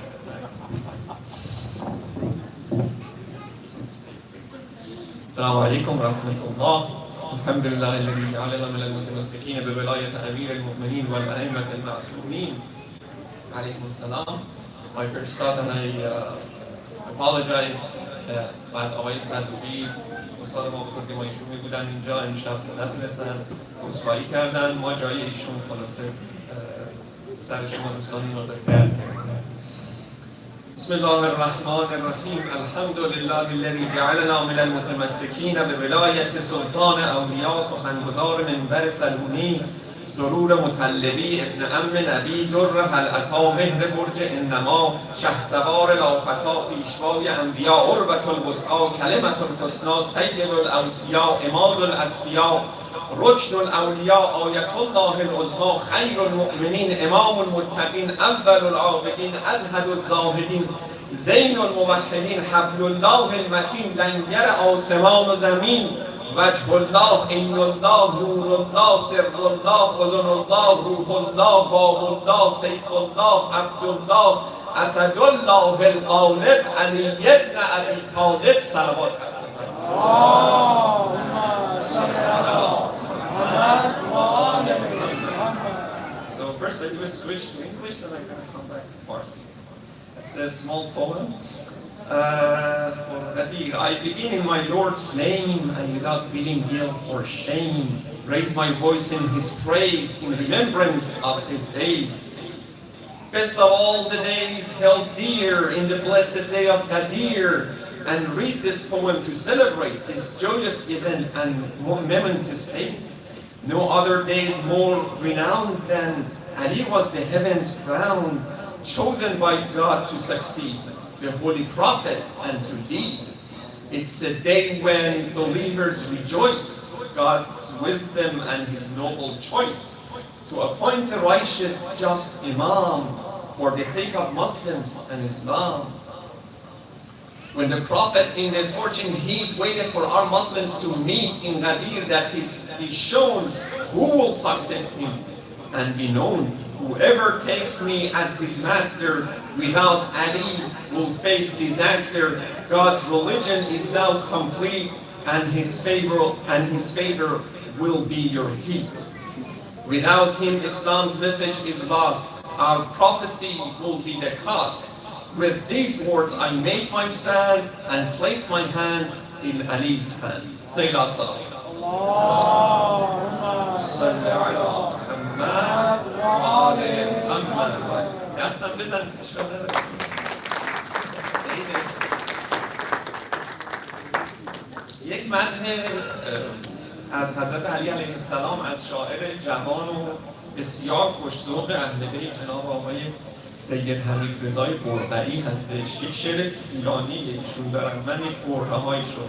السلام عليكم ورحمة الله. الحمد لله الذي جعلنا من المتمسكين بولاية أمير المؤمنين والأئمة المعصومين عليهم السلام. My first thought, and I apologize بعد آقای صدوقی استاد ما بکردی ما ایشون می بودن اینجا امشب نتونستن رسوایی کردن. ما جای ایشون خلاصه سر شما دوستان مدد کرد. بسم الله الرحمن الرحیم. الحمد لله الذي جعلنا من المتمسکین بولایت سلطان اولیاء سخنگزار منبر سلونی سرور مطلبی ابن ام نبی در حلعتا مهر برج انما شهسوار لافتا پیشوای انبیاء عربة الوسعی کلمة الحسنی سید الاوصیاء اماد الاصفیاء رکن الاولیاء آیت الله العظمی خیر المؤمنین امام المتقین اول العابدین ازهد الزاهدین زین الموحدین حبل الله المتین لنگر آسمان و زمین وجه الله عین الله نور الله سر الله اذن الله روح الله باب الله سیف الله عبدالله اسد الله الغالب علی ابن ابی طالب صلوات So first I do a switch to English, then I'm going to come back to Farsi. It's a small poem. For Ghadeer. I begin in my Lord's name, and without feeling guilt or shame, raise my voice in His praise, in remembrance of His days. Best of all the days held dear in the blessed day of Ghadeer, and read this poem to celebrate this joyous event and momentous date. No other day is more renowned than Ali was the heaven's crown, chosen by God to succeed the Holy Prophet and to lead. It's a day when believers rejoice God's wisdom and His noble choice to appoint a righteous, just Imam for the sake of Muslims and Islam. When the Prophet in the scorching heat waited for our Muslims to meet in Ghadeer, that is be shown who will succeed him and be known. Whoever takes me as his master without Ali will face disaster. God's religion is now complete, and His favor will be your heat. Without him, Islam's message is lost. Our prophecy will be the cost. With these words, I make my stand and place my hand in Ali's hand. Sayyidina Sallallahu. صل على محمد وآل محمد. دستم بزن اشکال نداره. یک مدح از حضرت علی علیه السلام از شاعر جوان و بسیار خوش‌ذوق اهل بیت جناب آقای سید حمید رضای برقعی هستش. یک شعر طولانی ایشون دارن. من یک برهه‌هایش رو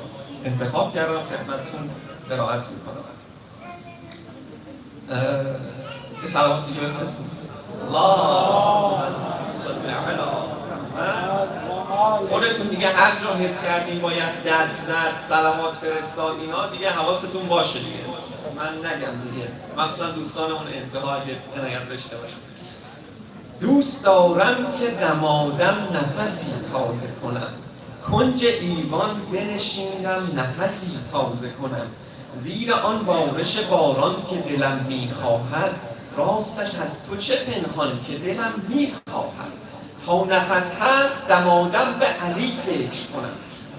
انتخاب کردم خدمتتون قرائت میکنم. یه صلوات دیگه بفرستیم. اللهم صل علی محمد. خودتون دیگه هر جا حس کردین باید دست زد، صلوات فرستاد، اینا دیگه حواستون باشه دیگه. من نگم دیگه. مخصوصا دوستان اون انتهای عنایت داشته باشن. دوست دارم که دمادم نفسی تازه کنم، کنج ایوان بنشینم نفسی تازه کنم، زیر آن بارش باران که دلم میخواهد، راستش از تو چه پنهان که دلم میخواهد. تا نفس هست دمادم به علی فکر کنم،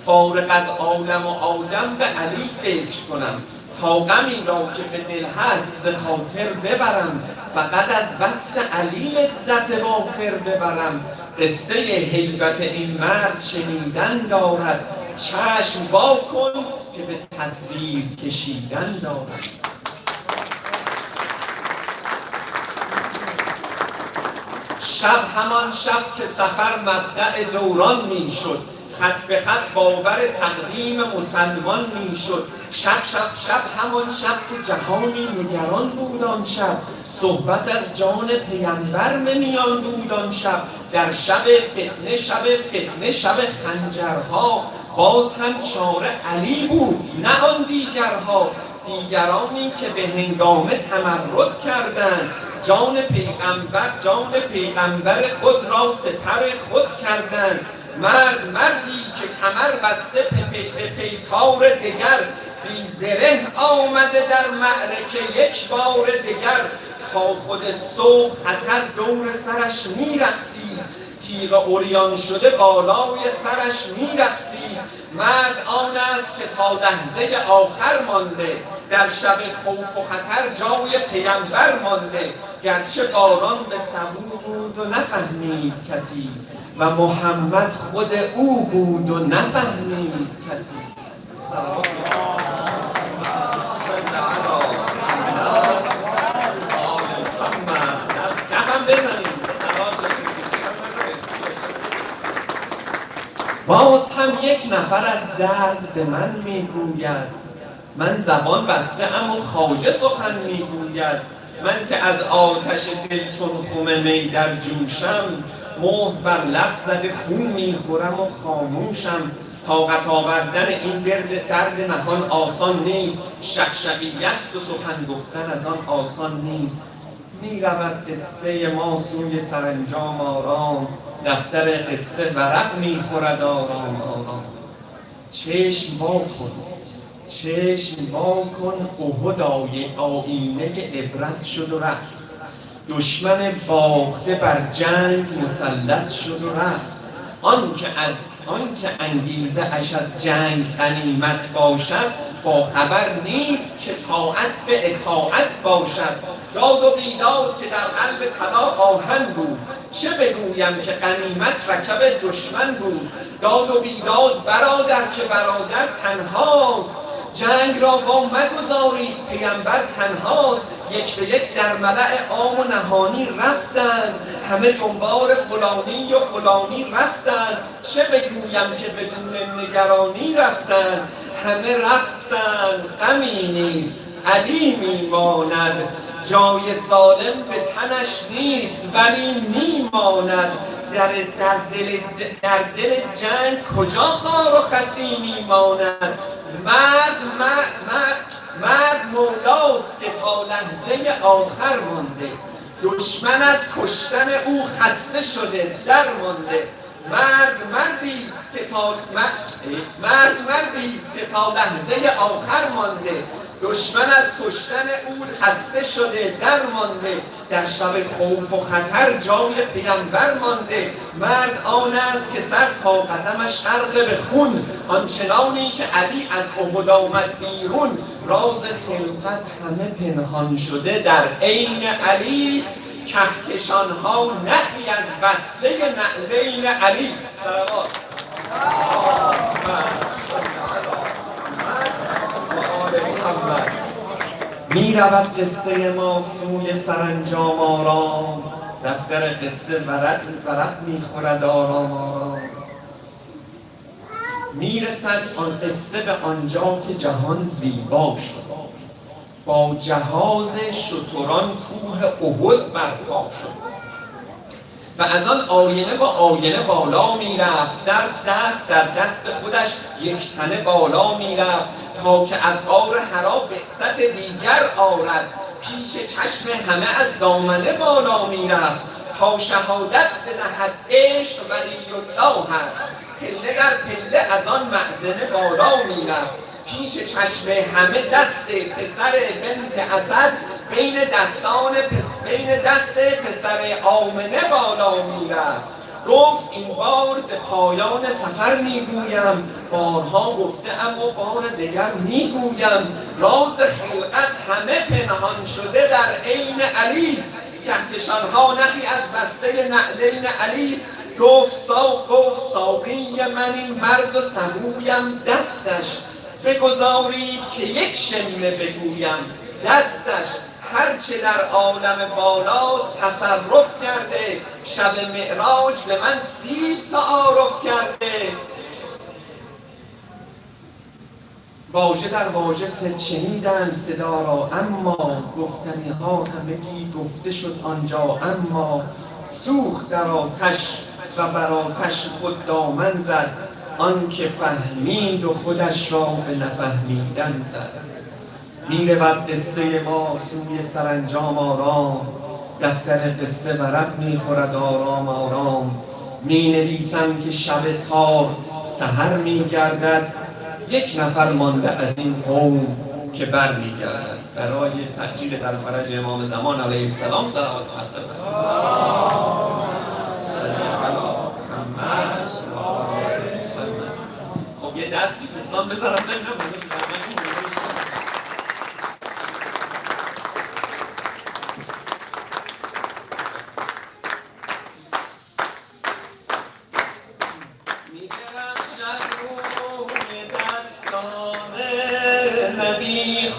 فارغ از عالم و آدم به علی فکر کنم. تا غمی را که به دل هست ز خاطر ببرم، فقط از وصل علی لذت وافر ببرم. قصه هیبت این مرد شنیدن دارد، چشم وا کن که به تصویر کشیدن دارد. شب همان شب که سفر مبدأ دوران می شد، خط به خط باور تقدیم مسلمان می شد. شب همان شب که جهانی نگران بود آن شب، صحبت از جان پیامبر میان بود آن شب. در شب فتنه شب خنجرها، باز هم چاره علی بود نه آن دیگرها. دیگرانی که به هنگامه تمرد کردند، جان پیغمبر خود را سپر خود کردند. مردی که کمر بسته به پیکار دگر، بی زره آمده در معرکه یک بار دگر. تا خود صبح خطر دور سرش میرقصید، تیغ عریان شده بالای سرش میرقصید. مرد آن است که تا لحظه آخر مانده، در شب خوف و خطر جای پیامبر مانده. گرچه باران به صبور بود و نفهمید کسی، و محمد خود او بود و نفهمید کسی. صلوات باز هم یک نفر از درد به من میگوید، من زبان بسته ام و خواجه سخن میگوید. من که از آتش دل چون خم می در جوشم، مهر بر لب زده خون میخورم و خاموشم. طاقت آوردن این درد نهان آسان نیست، شقشقیه است و سخن گفتن از آن آسان نیست. میرود قصه ما سوی سرانجام آرام، دفتر قصه ورق میخورد آرام آرام. چشم وا کن، چشم وا کن، احد آینه عبرت شد و رفت. دشمن باخته بر جنگ مسلط شد و رفت. آنکه انگیزه اش از جنگ غنیمت باشد، با خبر نیست که طاعت به اطاعت باشد. داد و بیداد که در قلب طلا آهن بود، چه بگویم که غنیمت رکب دشمن بود. داد و بیداد برادر که برادر تنهاست، جنگ را وا مگذارید پیمبر تنهاست. یک به یک در ملأ عام و نهانی رفتند، همه دنبال فلانی و فلانی رفتند. چه بگویم که بدون نگرانی رفتند، همه رفتند غمی نیست علی میماند. جای ظالم به تنش نیست ولی میماند. در دل جنگ کجا خار و خسی میماند. مرد مولاست که تا لحظه آخر مانده، دشمن از کشتن او خسته شده در مانده. مردی است که تا لحظه آخر مانده، دشمن از کشتن او خسته شده در مانده. در شب خوف و خطر جای پیمبر مانده. مرد آن است که سر تا قدمش غرق به خون، آنچنانی که علی از احد آمد بیرون. راز خلقت همه پنهان شده در عین علی است، کهکشان‌ها نخی از وصله نعلین علی. صلوات می رود قصه ما سوی سرانجام آرام، دفتر قصه ورق می خورد آرام آرام. می رسد آن قصه به آنجا که جهان زیبا شد، با جهاز شتران کوه احد برپا شد. و از آن آینه با آینه بالا می رفت، در دست خودش یک تنه بالا می رفت، تا که از غار حرا بعثت دیگر آرد. پیش چشم همه از دامنه بالا می رفت، تا شهادت بدهد عشق ولی الله هست. پله در پله از آن مأذنه بالا می رفت، پیش چشم همه دست پسر بنت اسد بین دست پسر آمنه بالا می رفت. گفت این بار ز پایان سفر میگویم، بارها گفته اما بار دیگر میگویم. راز خلقت همه پنهان شده در عین علی است، کهکشان‌ها نخی از بسته نعلین علی است. گفت ساقی من این مرد و سبویم دستش، بگذارید که یک شمه بگویم دستش. هرچه در عالم بالاست تصرف کرده، شب معراج به من 30 تعارف کرده. واژه در واژه شنیدند صدا را، اما گفتنی ها همگی گفته شد آنجا. اما سوخت در آتش و بر آتش خود دامن زد، آن که فهمید و خودش را به نفهمیدن زد. می رود قصه ما سوی سرانجام آرام، دفتر قصه ورق می خورد آرام آرام. می نویسم که شب تار سحر می گردد، یک نفر مانده از این قوم که بر می گردد. برای تأجیل در فرج امام زمان علیه السلام صلوات خب یه دستی دوستان بذارم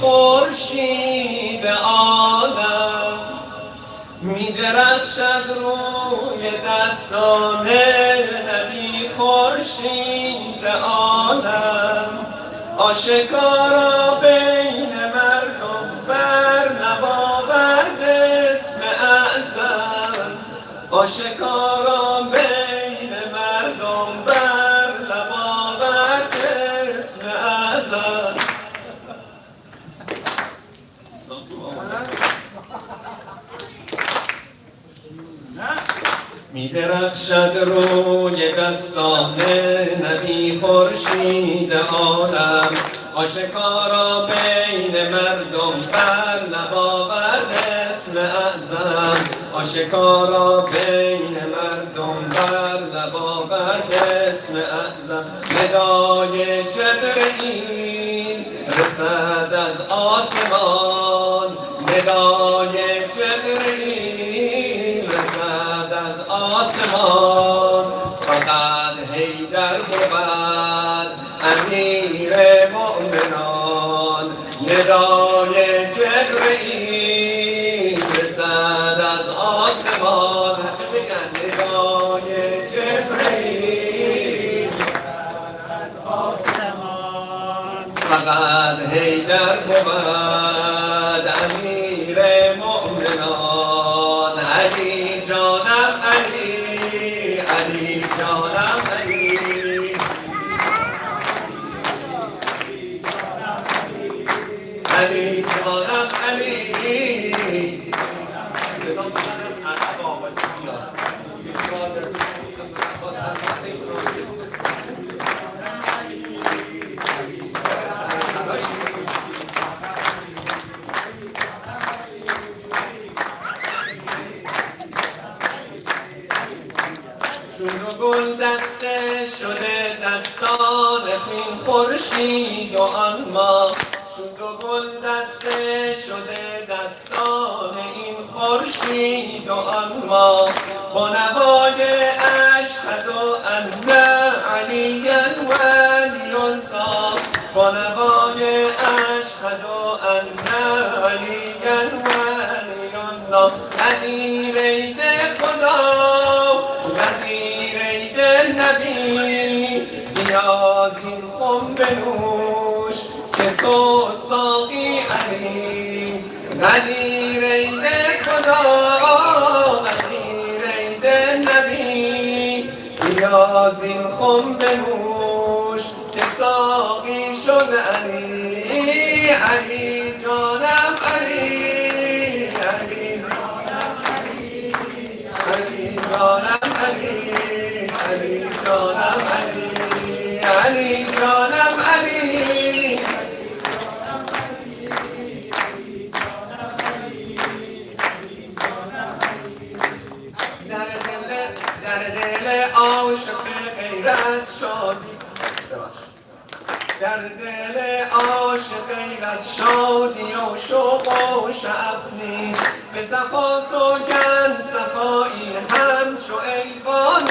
خورشید عالم، می درخشد روی دستان نبی خورشید عالم. آشکارا بین مردم بر نباورد اسم اعظم، آشکارا بین مردم بر نباورد اسم اعظم. می‌درخشد روی دستان نبی خورشید عالم آشکارا بین مردم بر لب آورد اسم اعظم آشکارا بین مردم بر لب آورد اسم اعظم ندای جبرئیل رسد از آسمان ندای جبرئیل رسد از آسمان فقط حیدر بود امیر مؤمنان ندای جبرئیل رسد از آسمان بگن ندای جبرئیل از آسمان فقط حیدر بود امیر مؤمنان علی جانم علی علی جانم علی علی جانم علی صدا من از عقب آمد میاد با سلامت چون گل دسته شده دستان خون خورشید و آن ماه چون گل دسته شده دستان این خورشید و آن ماه با نوای اشهد ان علی ولی الله با نوای اشهد ان علی ولی الله علی رید خدا غدیر نبی نیاز این خم بنوش که صوت ساقی علی غدیر خدا غدیر نبی نیاز این خم بنوش که ساقی شد علی علی جانم علی علی جانم علی علی جانم علی علی جانم علی علی جانم علی در دل عاشق غیرت شادی در دل عاشق غیرت شادی و شوق و شعف نیست به صفا سوگند صفایی همچو ایوان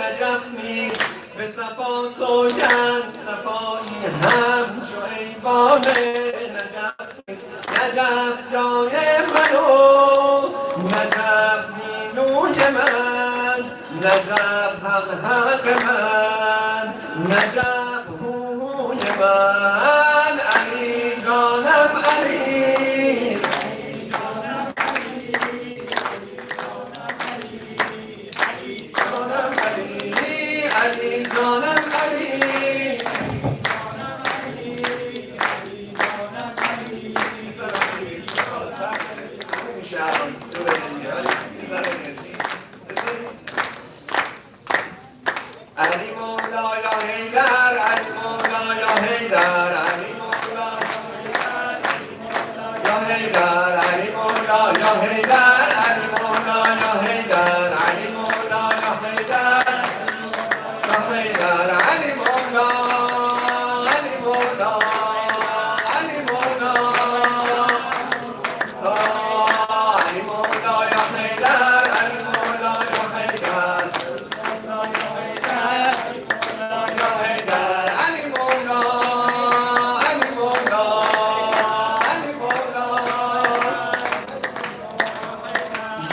نجف نیست به صفا سوگند صفایی همچو ایوان نجف نیست نجف جای منو نجف مینوی من نجف هم حق من نجف هوی من علی جانم علی علی جانم علی علی مولا یا حیدر علی مولا یا حیدر علی مولا یا حیدر علی مولا یا حیدر علی مولا یا حیدر علی مولا یا حیدر حیدر علی مولا علی مولا علی مولا علی مولا یا حیدر علی مولا یا حیدر یا حیدر علی مولا علی مولا علی مولا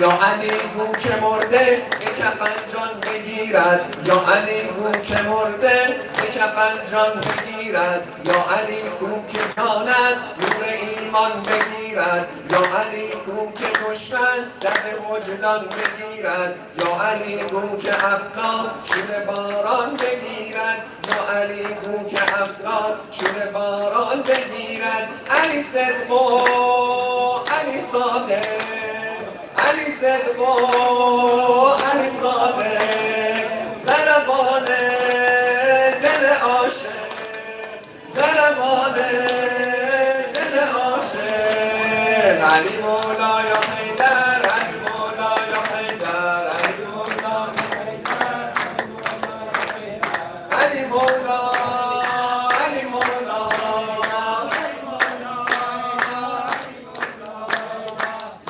یا علی گو که مرده به کفن جان بگیرد یا علی گو که مرده به کفن جان بگیرد یا علی گو که جانت نور ایمان بگیرد یا علی گو که دشمن درد وجدان بگیرد یا علی گو که افلاک شور باران بگیرد یا علی گو که افلاک شور باران بگیرد علی صدق و علی صادق علی صدق و علی صادق زربانه زربانه دل عاشق زربانه دل عاشق علی مولای حیدر علی مولای حیدر علی مولای علی مولا علی مولا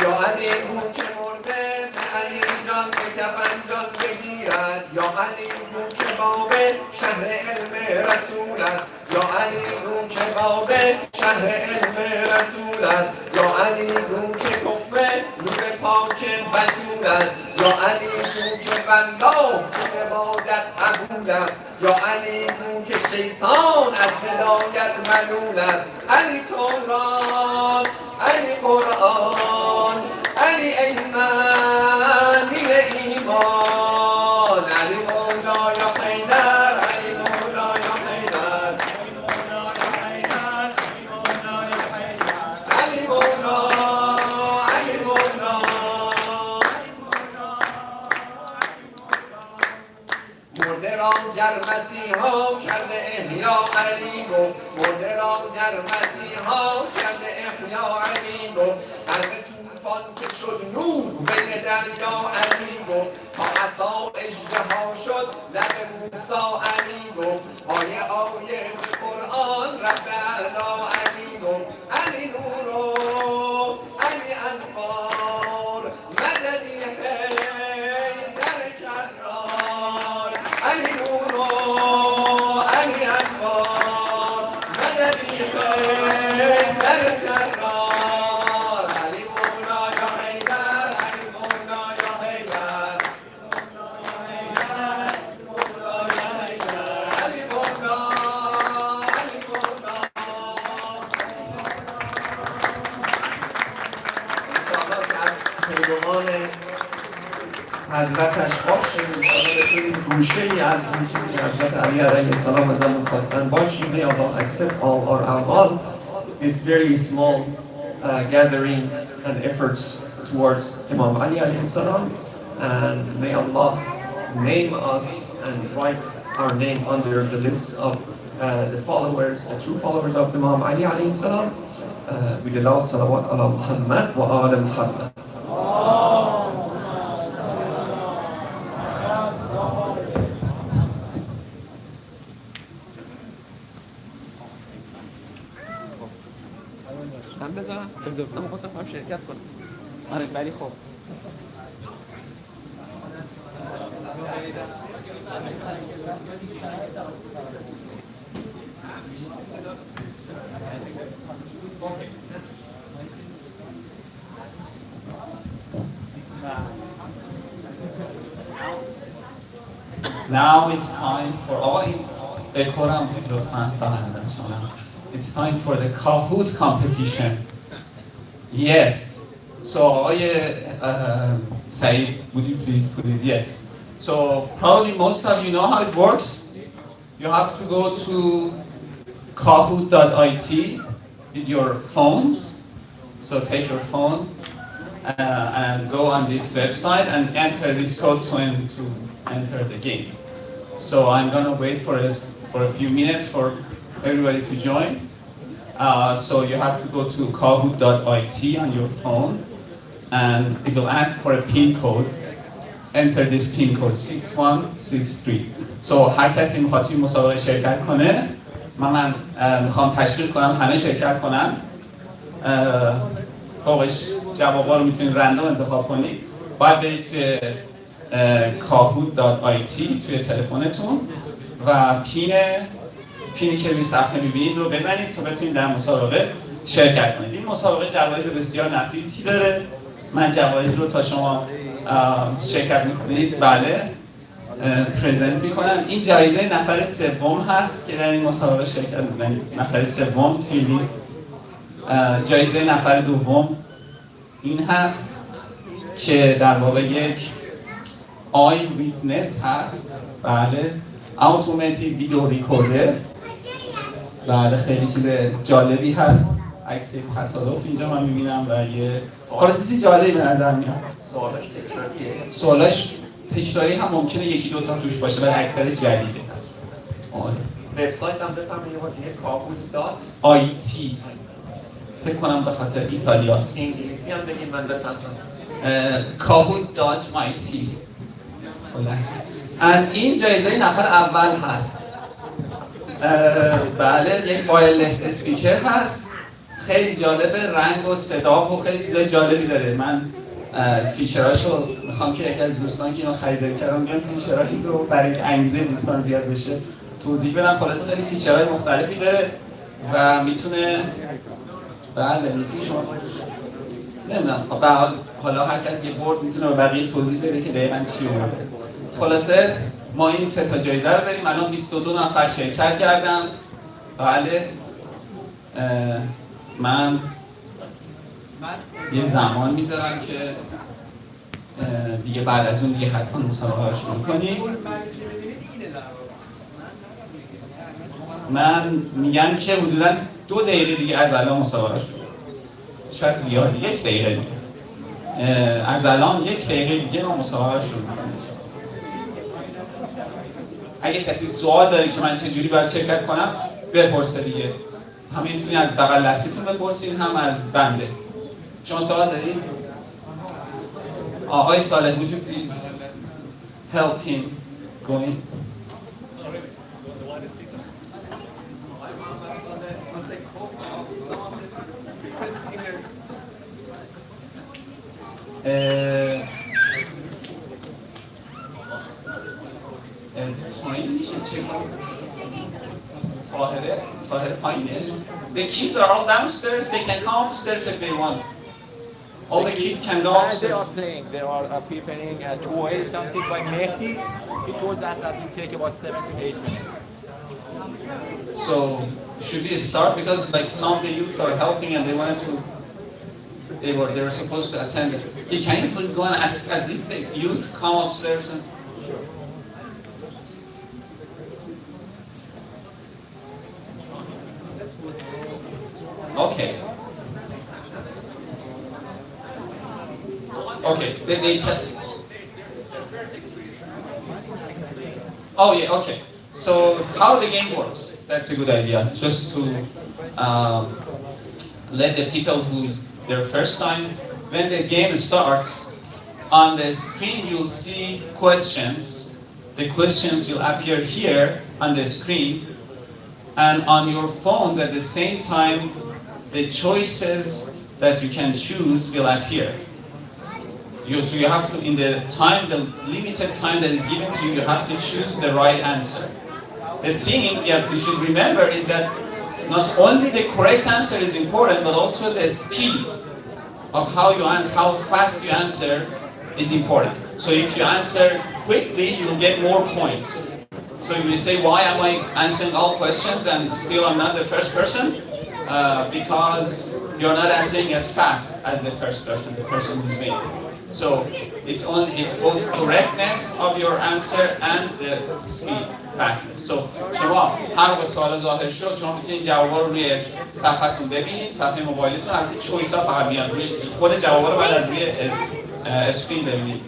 یا علی اون که مرده به علی جان به کفن جان بگیرد یا علی اون که باب شهر علم رسول است یا علی اون که باب شهر علم رسول است یا علی اون که کفر نور پاک بطول است یا علی اون که والله عبادت قبول است یا علی اون که شیطان از هدایت ملول است علی تورات علی قرآن علی ایمان دین ایمان علی مولای حیدر علی مولای حیدر علی مولا علی مولا مرده را گر مسیحا کرده احیا علی گفت مرده را گر مسیحا کرده احیا علی گفت قلب طوفان که شد نور بین دریا علی گفت تا عصا اژدها شد لب موسی علی گفت آیه آیه قرآن رب اعلی علی گفت علی نورو علی انوار مددی حیدر کرار علی نورو علی انوار مددی حیدر کرار علی مولا یا حیدر علی مولا یا حیدر علی مولا علی مولا انشاءالله که از پیروان حضرتش باشیم انشاءالله بتونیم گوشه ای از این چیزی که حضرت علی علیه السلام ازمون خواستن باشیم. May Allah accept all our a'mal, this very small gathering and efforts towards Imam Ali alayhi salam, and may Allah name us and write our name under the list of the followers, the true followers of Imam Ali alayhi salam, with the loud salawat ala Muhammad wa ala Muhammad. من بذارم من خواستم هم شرکت کنم آره ولی خب Now it's time for all بکنم لطفاً It's time for the Kahoot competition. Yes. So, Saeed, would you please put it? Yes. So, probably most of you know how it works. You have to go to kahoot.it with your phones. So, take your phone and go on this website and enter this code to enter the game. So, I'm going to wait for a few minutes for everybody to join. So you have to go to kahoot.it on your phone and it will ask for a PIN code. Enter this PIN code 6163. So هر کسی میخواد توی مسابقه شرکت کنه من میخوام تشریح کنم همه شرکت کنن فوقش جوابا رو میتونید رندوم انتخاب کنید باید برید توی kahoot.it توی تلفنتون و پینی که روی صفحه میبینید رو بزنید تا بتونید در مسابقه شرکت کنید. این مسابقه جوایز بسیار نفیسی داره. من جوایز رو تا شما شرکت میکنید بله پرزنت میکنم. این جایزه نفر سوم هست که در این مسابقه شرکت میکنید. نفر سوم توی لیست. جایزه نفر دوم این هست که در واقع یک آی ویتنس هست. بله اتوماتیک ویدیو ریکوردر. بله خیلی چیز جالبی هست. عکس تصادف اینجا من میبینم و یه خلاصی جالبی به نظر میاد. سوالاش تکراری هم ممکنه یکی دو تا توش باشه ولی اکثرش جدیده. آره. وبسایت هم بفرمایید یه بار دیگه کاهوت دات آیتی فکر کنم به خاطر ایتالیاست. انگلیسی هم بگید من بفهمم. kahoot.it. این جایزه نفر اول هست. بله یک وایرلس اسپیکر هست، خیلی جالبه، رنگ و صدا و خیلی چیزای جالبی داره. من فیچراشو میخوام که یکی از دوستان که اینو خریداری کردن بیان فیچرایی رو برای اینکه انگیزه دوستان زیاد بشه توضیح بدم. خلاصه خیلی فیچرهای مختلفی داره و میتونه بله نیستی شما نمیدونم حالا هر کس یه بورد میتونه به بقیه توضیح بده که دقیقاً چی اومده. خلاصه ما این 3 تا جایزه رو داریم. الان 22 نفر شرکت کردن. بله من یه زمان میذارم که دیگه بعد از اون دیگه حتما مسابقه رو شروع کنیم. من میگم که حدوداً 2 دقیقه دیگه از الان مسابقه شروع، شاید زیاد 1 دقیقه دیگه، از الان 1 دقیقه دیگه ما مسابقه رو شروع میکنیم. اگه کسی سوال داره که من چجوری باید شرکت کنم بپرسه دیگه. همه میتونی از بغل دستیتون بپرسین هم از بنده. شما سوال دارید؟ آقای صالح would you please help him going? پایین میشه چه طاهره پایینه. The kids are all downstairs. They can come upstairs if they want. All the kids can go upstairs. They are playing. They are preparing a 2-8 something by Mehdi. He told that will take about 7 to 8 minutes. So should we start because like some of the youth are helping and they wanted to. They were supposed to attend. Okay, can you please go and ask at least the youth come upstairs and. Okay. Okay. They said. Oh yeah. Okay. So how the game works? That's a good idea. Just to let the people who's their first time, when the game starts, on the screen you'll see questions. The questions will appear here on the screen, and on your phones at the same time, the choices that you can choose will appear. So you have to, in the time, the limited time that is given to you, you have to choose the right answer. The thing you should remember is that not only the correct answer is important, but also the speed of how you answer, how fast you answer is important. So if you answer quickly, you'll get more points. So you will say, why am I answering all questions and still I'm not the first person? Because you're not answering as fast as the first person, the person who's winning. So it's both correctness of your answer and the speed, fastness. So شما هر موقع سوال ظاهر شد شما میتونید جوابا رو روی صفحتون ببینید، صفحه موبایلتون. البته چویس ها فقط میاد روی خود جوابا رو بعد از روی اسکرین ببینید.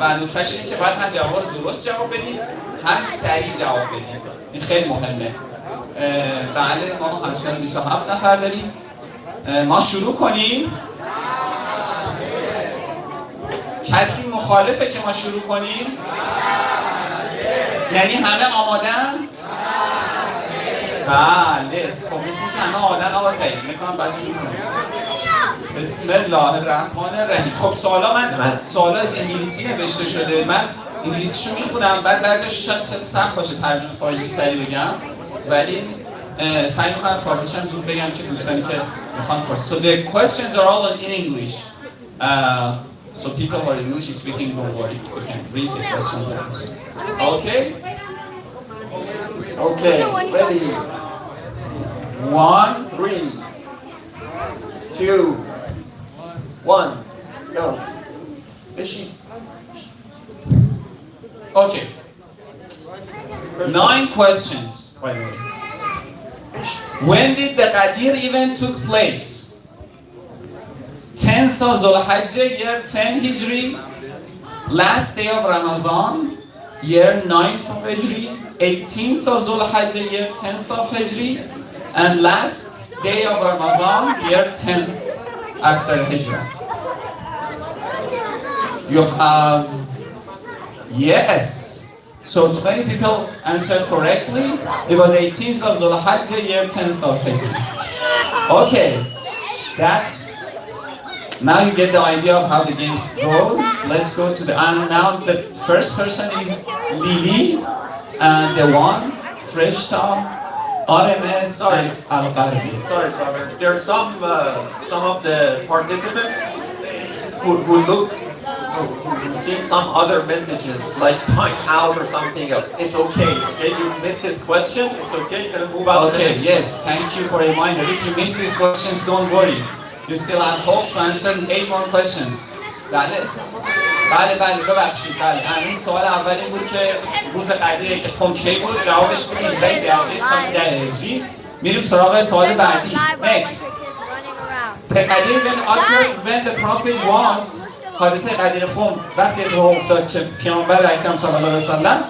و نکتهش اینه که باید هم جوابا رو درست جواب بدید هم سریع جواب بدید. این خیلی مهمه. بله ما همچنان 27 نفر داریم. ما شروع کنیم. کسی مخالفه که ما شروع کنیم؟ یعنی همه آمادن؟ بله. خب مثل که همه آمادن آقا سعید. میکنم بعد شروع کنیم. بسم الله الرحمن الرحیم. خب من سوالا از انگلیسی نوشته شده. من انگلیسیشو میخونم بعد بعدش شاید خیلی سخت باشه ترجمه فارسی سریع بگم. ولی سعی میکنم فارسیش هم زود بگم که دوستانی که میخوان فارسی. So the questions are all in English. So people who are English speaking don't worry. You can read the questions. Okay? Okay, ready. 1, 3, 2, 1, go. Okay. 9 questions, by the way. When did the Ghadeer event took place? 10th of Zulhijjah, year 10 Hijri, last day of Ramadan, year 9th of Hijri, 18th of Zulhijjah, year 10th of Hijri, and last day of Ramadan, year 10th after Hijrah. You have, yes. So 20 people answered correctly. It was 18th of Zulhijjah, year 10th of Hijrah. Okay, now you get the idea of how the game goes. Let's go to and now the first person is Lily, and the one, Freshta, RMS, and al-Ghadeer. Sorry, brother. There are some of the participants who see some other messages like time out or something else. It's okay. Okay, you missed this question. It's okay. You can move out. Okay, yes. Thank you for reminding. If you miss these questions, don't worry. You still have hope to answer 8 more questions. بله ببخشید. این سوال اول این بود که روز قدیره که خم کی بود جوابش بود 18 دیگه سال درجی. میریم سراغ سوال بعدی. Next. The قدیر when the prophet was حادثه قدیر خم وقتی اتفاق افتاد که پیامبر اکرم صلی الله علیه و سلم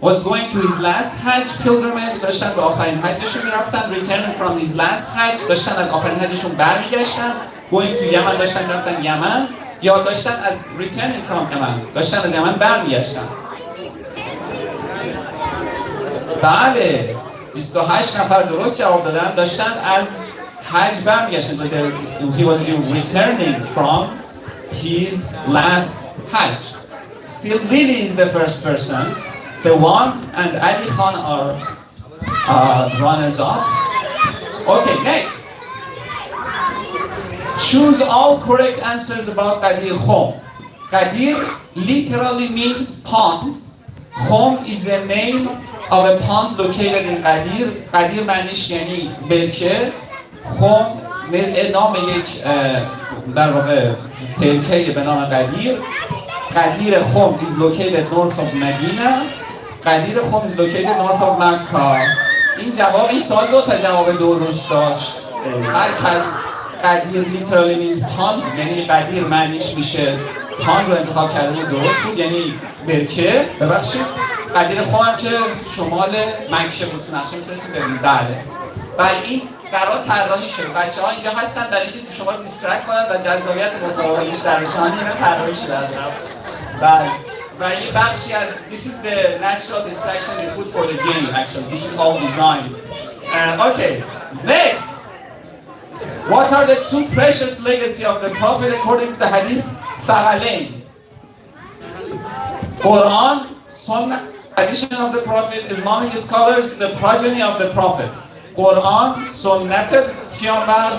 was going to his last Hajj pilgrimage، داشتن به آخرین حجشون میرفتن. returning from his last Hajj، داشتن از آخرین حجشون برمیگشتن. going to یمن، داشتن میرفتن یمن، یا داشتن از returning from یمن، داشتن از یمن برمیگشتن. بله 28 نفر درست جواب دادن، داشتن از حج برمیگشتن. he was returning from his last Hajj. Still Lily is the first person. The one and Ali Khan are runners up. Okay, next. Choose all correct answers about Ghadeer Khum. Ghadeer literally means pond. Khum is the name of a pond located in Ghadeer. Ghadeer معنیش یعنی برکه. Khum نام یک در واقع برکه به نام Ghadeer. Ghadeer Khum is located north of Medina. Ghadeer Khum is located north of Mecca. این جواب این سوال 2 تا جواب درست داشت. هر کس Ghadeer literally means pond یعنی Ghadeer معنیش میشه پاند رو انتخاب کرده بود درست بود یعنی برکه. ببخشید Ghadeer Khum هم که شمال مکه بود. تو نقشه میتونستید ببینید. بله این قرار طراحی شده. بچه‌ها اینجا هستن برای اینکه شما رو دیسترکت کنن و جذابیت مسابقه بیشتر بشه. اینا طراحی شده از قبل. بله و این بخشی از this is the natural distraction we put for the game actually. This is all designed. Okay, next. What are the 2 precious legacy of the Prophet according to the Hadith Thaqalain? Quran, Sunnah, tradition of the Prophet, Islamic scholars, the progeny of the Prophet. قرآن، سنت پیامبر،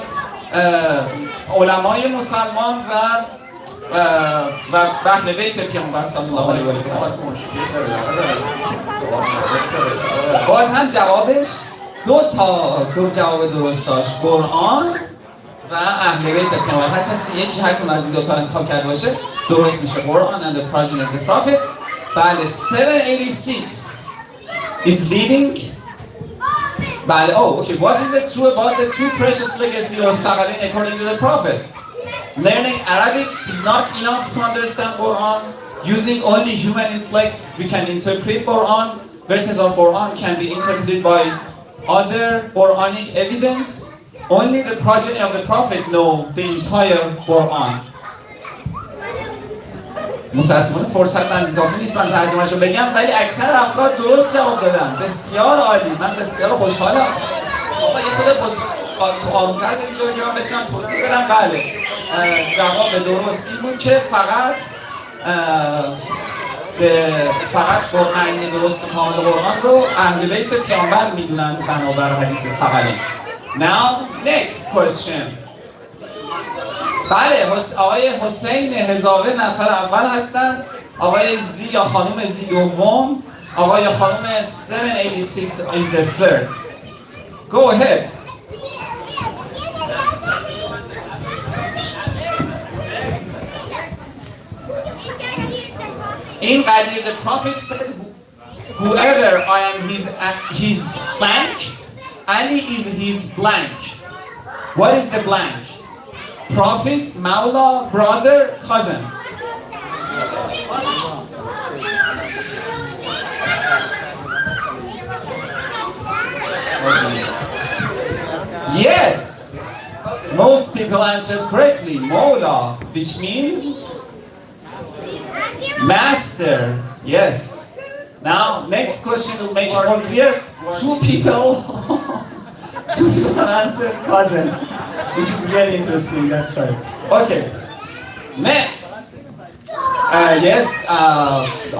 علمای مسلمان و اهل بیت پیامبر صلی الله علیه و سلم. باز هم جوابش 2 جواب درست داشت. قرآن و اهل بیت پیامبر. هر کسی یکی هر کدوم از این 2 تا انتخاب کرده باشه درست میشه. قرآن and the progeny of the Prophet. بله 786 is leading. But, okay, what is the true about the 2 precious legacy of Thaqalain according to the Prophet? Learning Arabic is not enough to understand Quran. Using only human intellect, we can interpret Quran. Verses of Quran can be interpreted by other Quranic evidence. Only the progeny of the Prophet know the entire Quran. متاسفانه فرصت من اضافی نیست من ترجمه‌شو بگم ولی اکثر افراد درست جواب دادن. بسیار عالی. من بسیار خوشحالم. آقا یه خود آروم‌تر بگید که من بتونم توضیح بدم. بله جواب درست این بود که فقط قرآن درست کامل قرآن رو اهل بیت پیامبر میدونن بنابر حدیث ثقلین. Now next question. بله آقای حسین هزاوه نفر اول هستن. آقای زی یا خانم زی دوم. آقای خانم 786 is the third. Go ahead. In Ghadeer, the Prophet said, whoever I am his blank, Ali is his blank. What is the blank? Prophet, Mawla, brother, cousin. Most people answered correctly, Mawla, which means master. Yes. Now, next question will make it more clear. Two people answered cousin, which is very interesting. That's right. Okay. Next. Yes,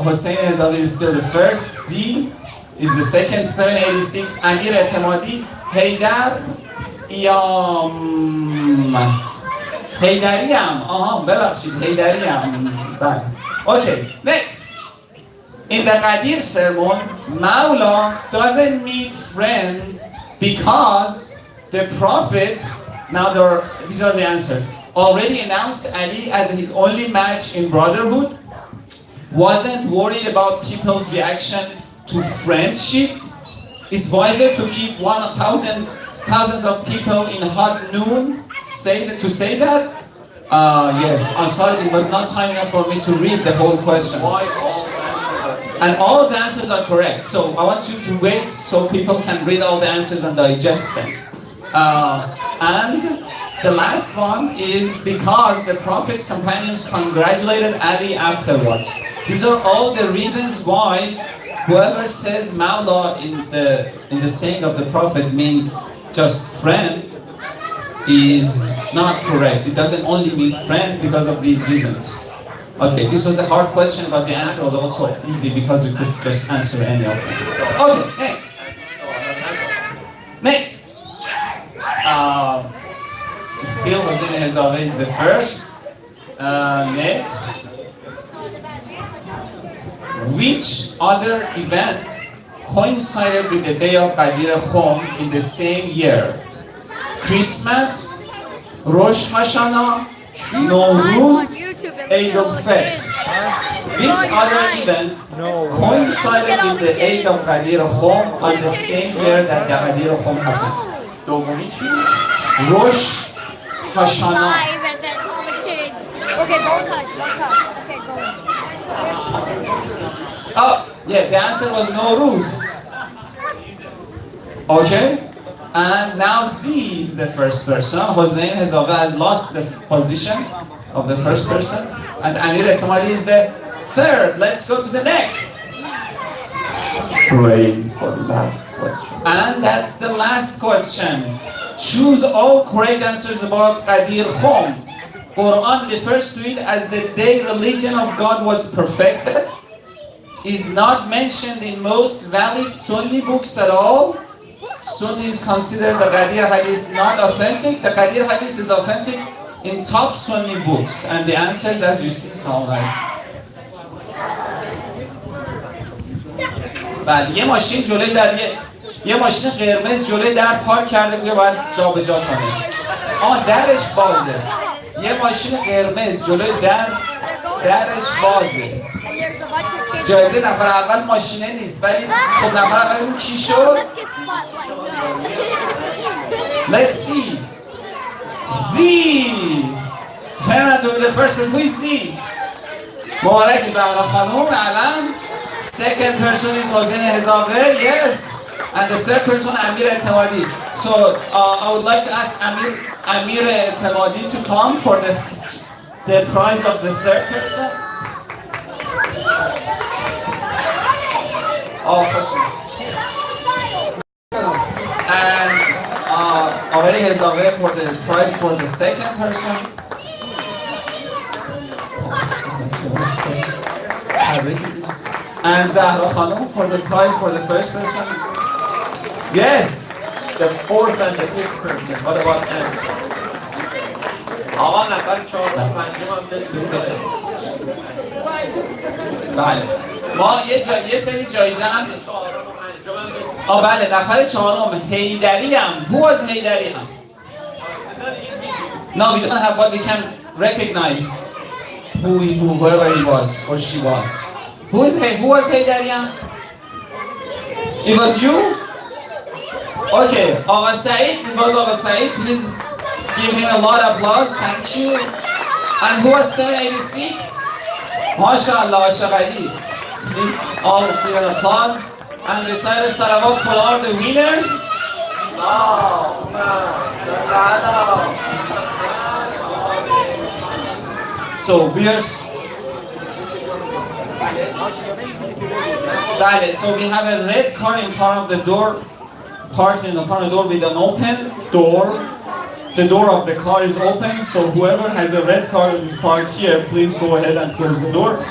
Hossein Hezavi is still the first. D is the second. 786. Amir Etemadi. Haydar. Haydariyam. ببخشید Haydariyam. Bye. Okay, next. In the Ghadeer sermon, Mawla doesn't mean friend because the Prophet, these are the answers, already announced Ali as his only match in brotherhood, wasn't worried about people's reaction to friendship, it's wiser to keep thousands of people in hot noon to say that? Yes, I'm sorry, it was not time enough for me to read the whole question. And all of the answers are correct. So I want you to wait so people can read all the answers and digest them. And the last one is because the Prophet's companions congratulated Ali afterwards. These are all the reasons why whoever says Mawla in the saying of the Prophet means just friend is not correct. It doesn't only mean friend because of these reasons. Okay, this was a hard question, but the answer was also easy because we could just answer any of them. Okay, next. Next. Still Hossein Hezavi is the first. Next. Which other event coincided with the day of Ghadeer Khum in the same year? Christmas, Rosh Hashanah, Nowruz, Eid al-Fitr. Which other event coincided with the Eid of Ghadeer Khum on the same year that the Ghadeer Khum happened? Rosh Hashanah. Okay, don't touch. Okay, go. Oh, yeah, the answer was Nowruz. Okay? And now Z is the first person. Hossein Hezavi has lost the position of the first person. And Amir Etemadi is the third. Let's go to the next. Praise for the last question. And that's the last question. Choose all correct answers about Ghadeer Khum. Quran refers to it as the day religion of God was perfected. Is not mentioned in most valid Sunni books at all. Sunnis consider the Ghadeer hadith not authentic. The Ghadeer hadith is authentic in top Sunni books. And the answers, as you see, sound like. بعد یه ماشین جلوی در یه ماشین قرمز جلوی در پارک کرده بوده باید جابجا کنه. درش بازه. یه ماشین قرمز جلوی درش بازه. جایزه نفر اول ماشینه نیست ولی خب نفر اول اون کی شد؟ Let's see. Z. Turn to the first person. Who is Z? مبارک زهرا خانوم. الان second person is Hossein Hezavi. Yes. And the third person, Amir Etemadi. So I would like to ask Amir Etemadi to come for the prize of the third person. Oh, person. And Hossein Hezavi for the prize for the second person. And Zahra Khanum for the prize for the first person. Yes, The fourth and the fifth person. What about them? آقا نفر چهارم پنجم هم بله. ما یه سری جایزه هم بله نفر چهارم هیدری هم. Who was هیدری هم? No, we don't have what we can recognize whoever he was or she was. Who was هیدری هم? It was you? Okay, Ağa Said, it was Ağa Said. Please give him a lot of applause. Thank you. And who was 786? MashaAllah, Shaghaili. Please all give an applause. And recite the salawat for all the winners. So we are. So we have a red car in front of the door, parked in the front of the door with an open door. The door of the car is open, so whoever has a red car that is parked here, please go ahead and close the door.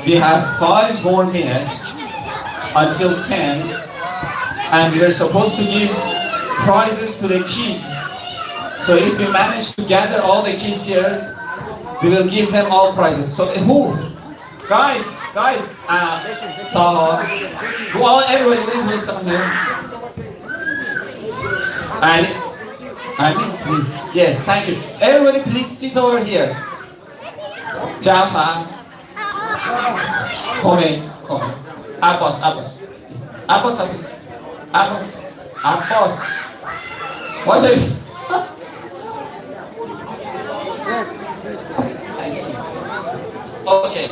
We have 5 more minutes until 10, and we are supposed to give prizes to the kids. So if we manage to gather all the kids here, we will give them all prizes. So who? Guys, Taha, everybody please come here. And please, yes, thank you. Everybody please sit over here. Jafar, come in. Abbas. What is it? Okay.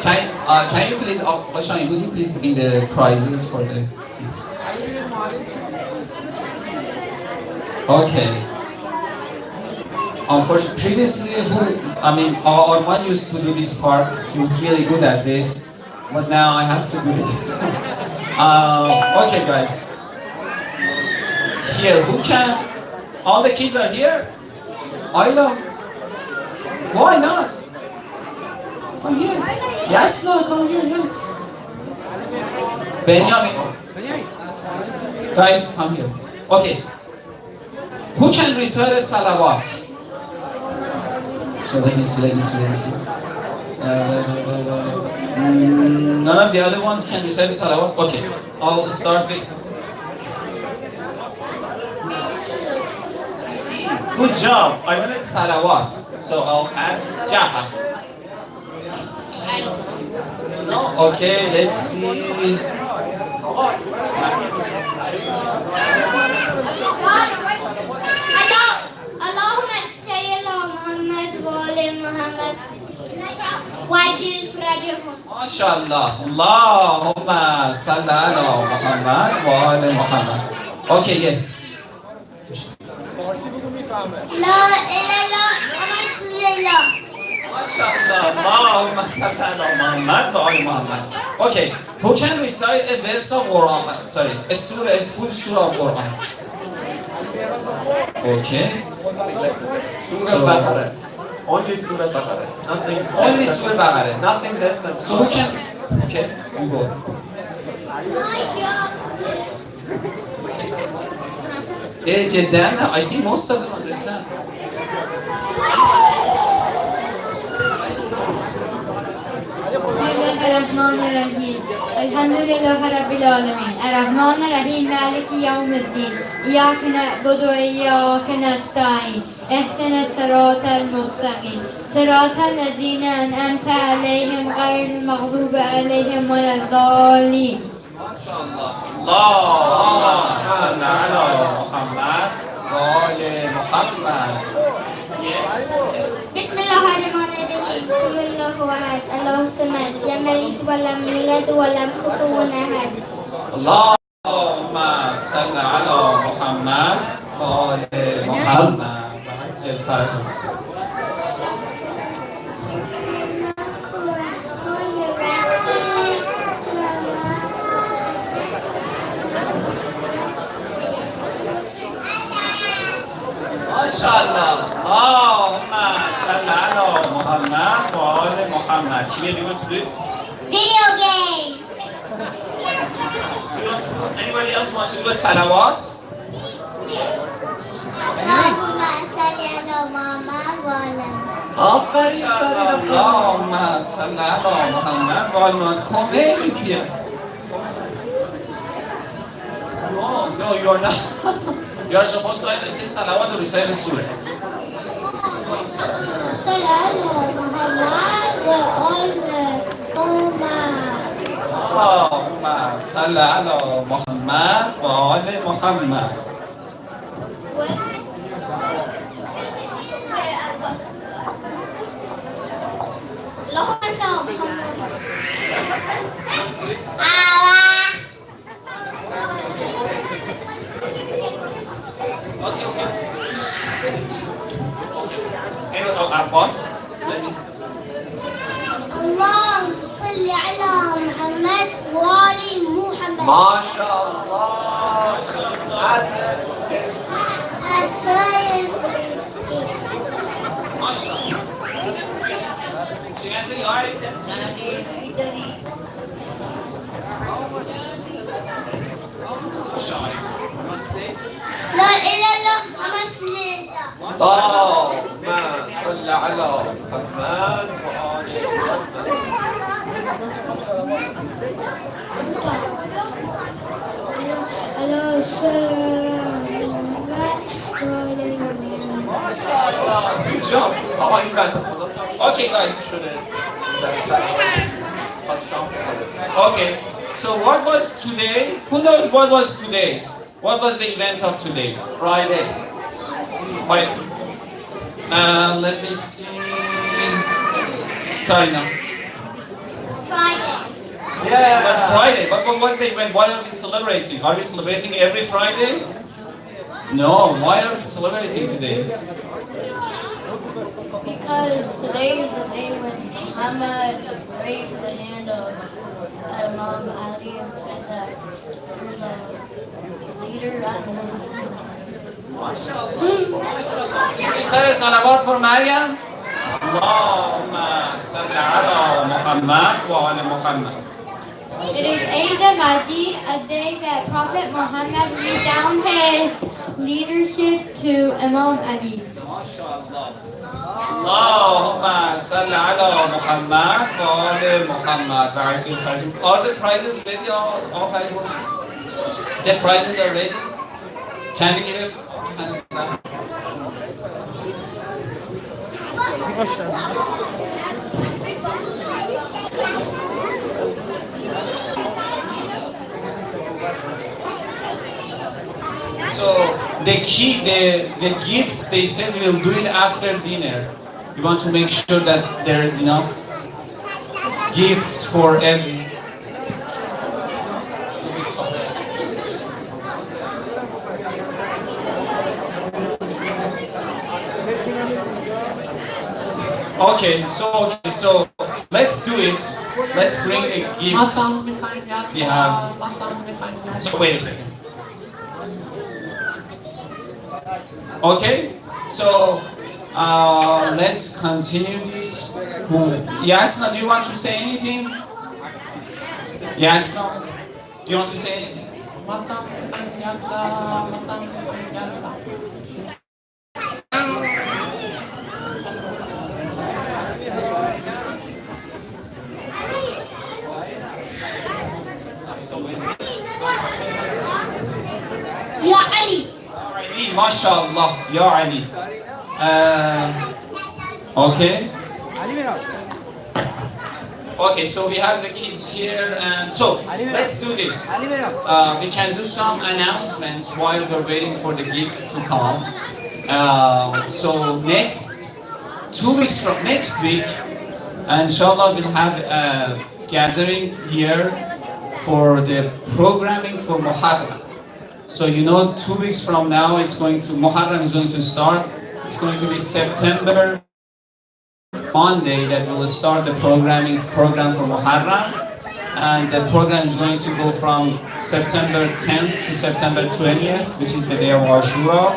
Can you please, Shani, would you please bring the prizes for the kids? Okay. Unfortunately, previously, our man used to do this part. He was really good at this, but now I have to do it. Okay, guys. Here, who can? All the kids are here. Ayla, why not? Come here. Yes, no, come here. Yes. Benjamin. Guys, come here. Okay. Who can recite a salawat? So let me see. None of the other ones can recite the salawat? Okay. I'll start with... Good job. I wanted salawat. So I'll ask Jaha. No? Okay, let's see. Allahumma salli ala Muhammad wa ala Muhammad wajil farajahum. MashaAllah. Allahumma salli ala Muhammad wa ala Muhammad. Okay, yes. La ilaha illallah. MashaAllah. Allahumma salli ala Muhammad wa ala Muhammad. Okay, who can recite a verse of Quran? Sorry, a full surah of Quran. Okay. Surah Baqarah. Only Surah Baqarah. Nothing. Only Surah Baqarah. Nothing less than So who can? Okay, you go. I think most of them understand. Bismillahirrahmanirrahim. Elhamdülillahi Rabbil alemin. Errahmanirrahim. Maliki yevmiddin. İyyâke na'budu ve iyyâke nestaîn. Ehdina sıratal mustaqim. Sıratal lezîne en'amte aleyhim gayril mağdubi aleyhim veleddâllîn. MashaAllah. Allahumma salli ala Muhammad wa ala Muhammad. Yes. Bismillahirrahmanirrahim. Kullahu ahad. Allahu samad. Lam yalid wa lam yulad wa lam kufuwan ahad. Allahumma salli ala Muhammad wa ala Muhammad. Wajil farajahum. MashaAllah. Allahumma salli ala Muhammad wa ala Muhammad. Here you want to do it? Video game. Anybody else wants to do a salawat? Allahumma salli ala Muhammad wa ala Allahumma salli ala Muhammad wa ala Muhammad. Come here. No, you are not. You are supposed to either say salawat or recite a surah. salli ala Muhammad wa ala Muhammad. Allahumma salli ala Muhammad wa ala Muhammad. Allahumma salli ala Abbas. Let me. اللهم صل على محمد وآل محمد. MashaAllah. MashaAllah. She answered you already? So shy. You want to say it? لا إله إلا محمد رسول الله. اللهم صل على محمد وآل محمد. اللهم صل على محمد وآل محمد. MashaAllah. Good job. Ama این بنده خدا Okay, guys. شده در سر Okay. So what was today? Who knows what was today? What was the event of today? Friday. Wait. Let me see. Sorry, no. Friday. It was Friday. But what was the event? Why are we celebrating? Are we celebrating every Friday? No. Why are we celebrating today? Because today is the day when Muhammad raised the hand of Imam Ali and said that you're the leader. I don't know. You said a salawat for Maryam? Allahumma salli ala Muhammad wa ala Muhammad. It is Eid al-Ghadeer, a day that Prophet Muhammad laid down his leadership to Imam Ali. Allahumma salli ala Muhammad wa ala Muhammad. Are the prizes ready? All five? The prizes are ready? Can we get it? So the gifts, they said we'll do it after dinner. We want to make sure that there is enough gifts for every. Okay, so let's do it. Let's bring the gifts. We have. So wait a second. Okay, so let's continue this. Yasna, do you want to say anything? Yasna, do you want to say anything? Ya Ali. MashaAllah, Ya Ali. Okay. Okay, so we have the kids here, and so let's do this. We can do some announcements while we're waiting for the gifts to come. So next 2 weeks from next week, inshallah, we'll have a gathering here for the programming for Muharram. So you know, 2 weeks from now, Muharram is going to start. It's going to be September Monday that we will start the program for Muharram, and the program is going to go from September 10th to September 20th, which is the day of Ashura.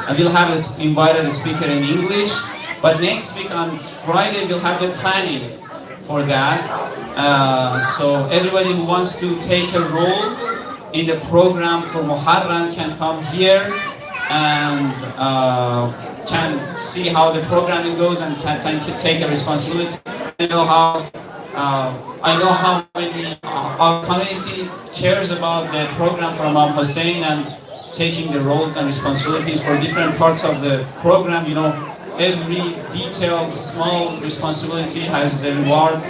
And we'll have invited a speaker in English. But next week on Friday, we'll have the planning for that. So everybody who wants to take a role in the program for Muharram can come here and can see how the programming goes and can take a responsibility. I know how many our community cares about the program for Imam Hussein and taking the roles and responsibilities for different parts of the program. You know, every detailed small responsibility has the reward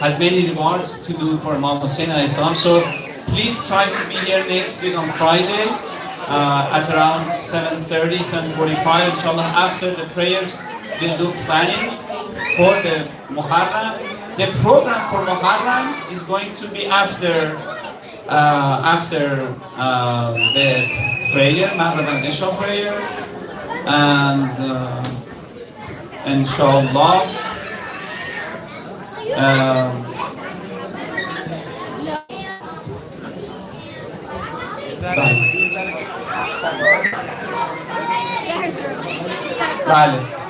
has many rewards to do for Imam Hussein alayhi salam. So please try to be here next week on Friday at around 7:30, 7:45. Inshallah, after the prayers, we'll do planning for the Muharram. The program for Muharram is going to be after the prayer, Maghrib Isha prayer, and inshallah, بله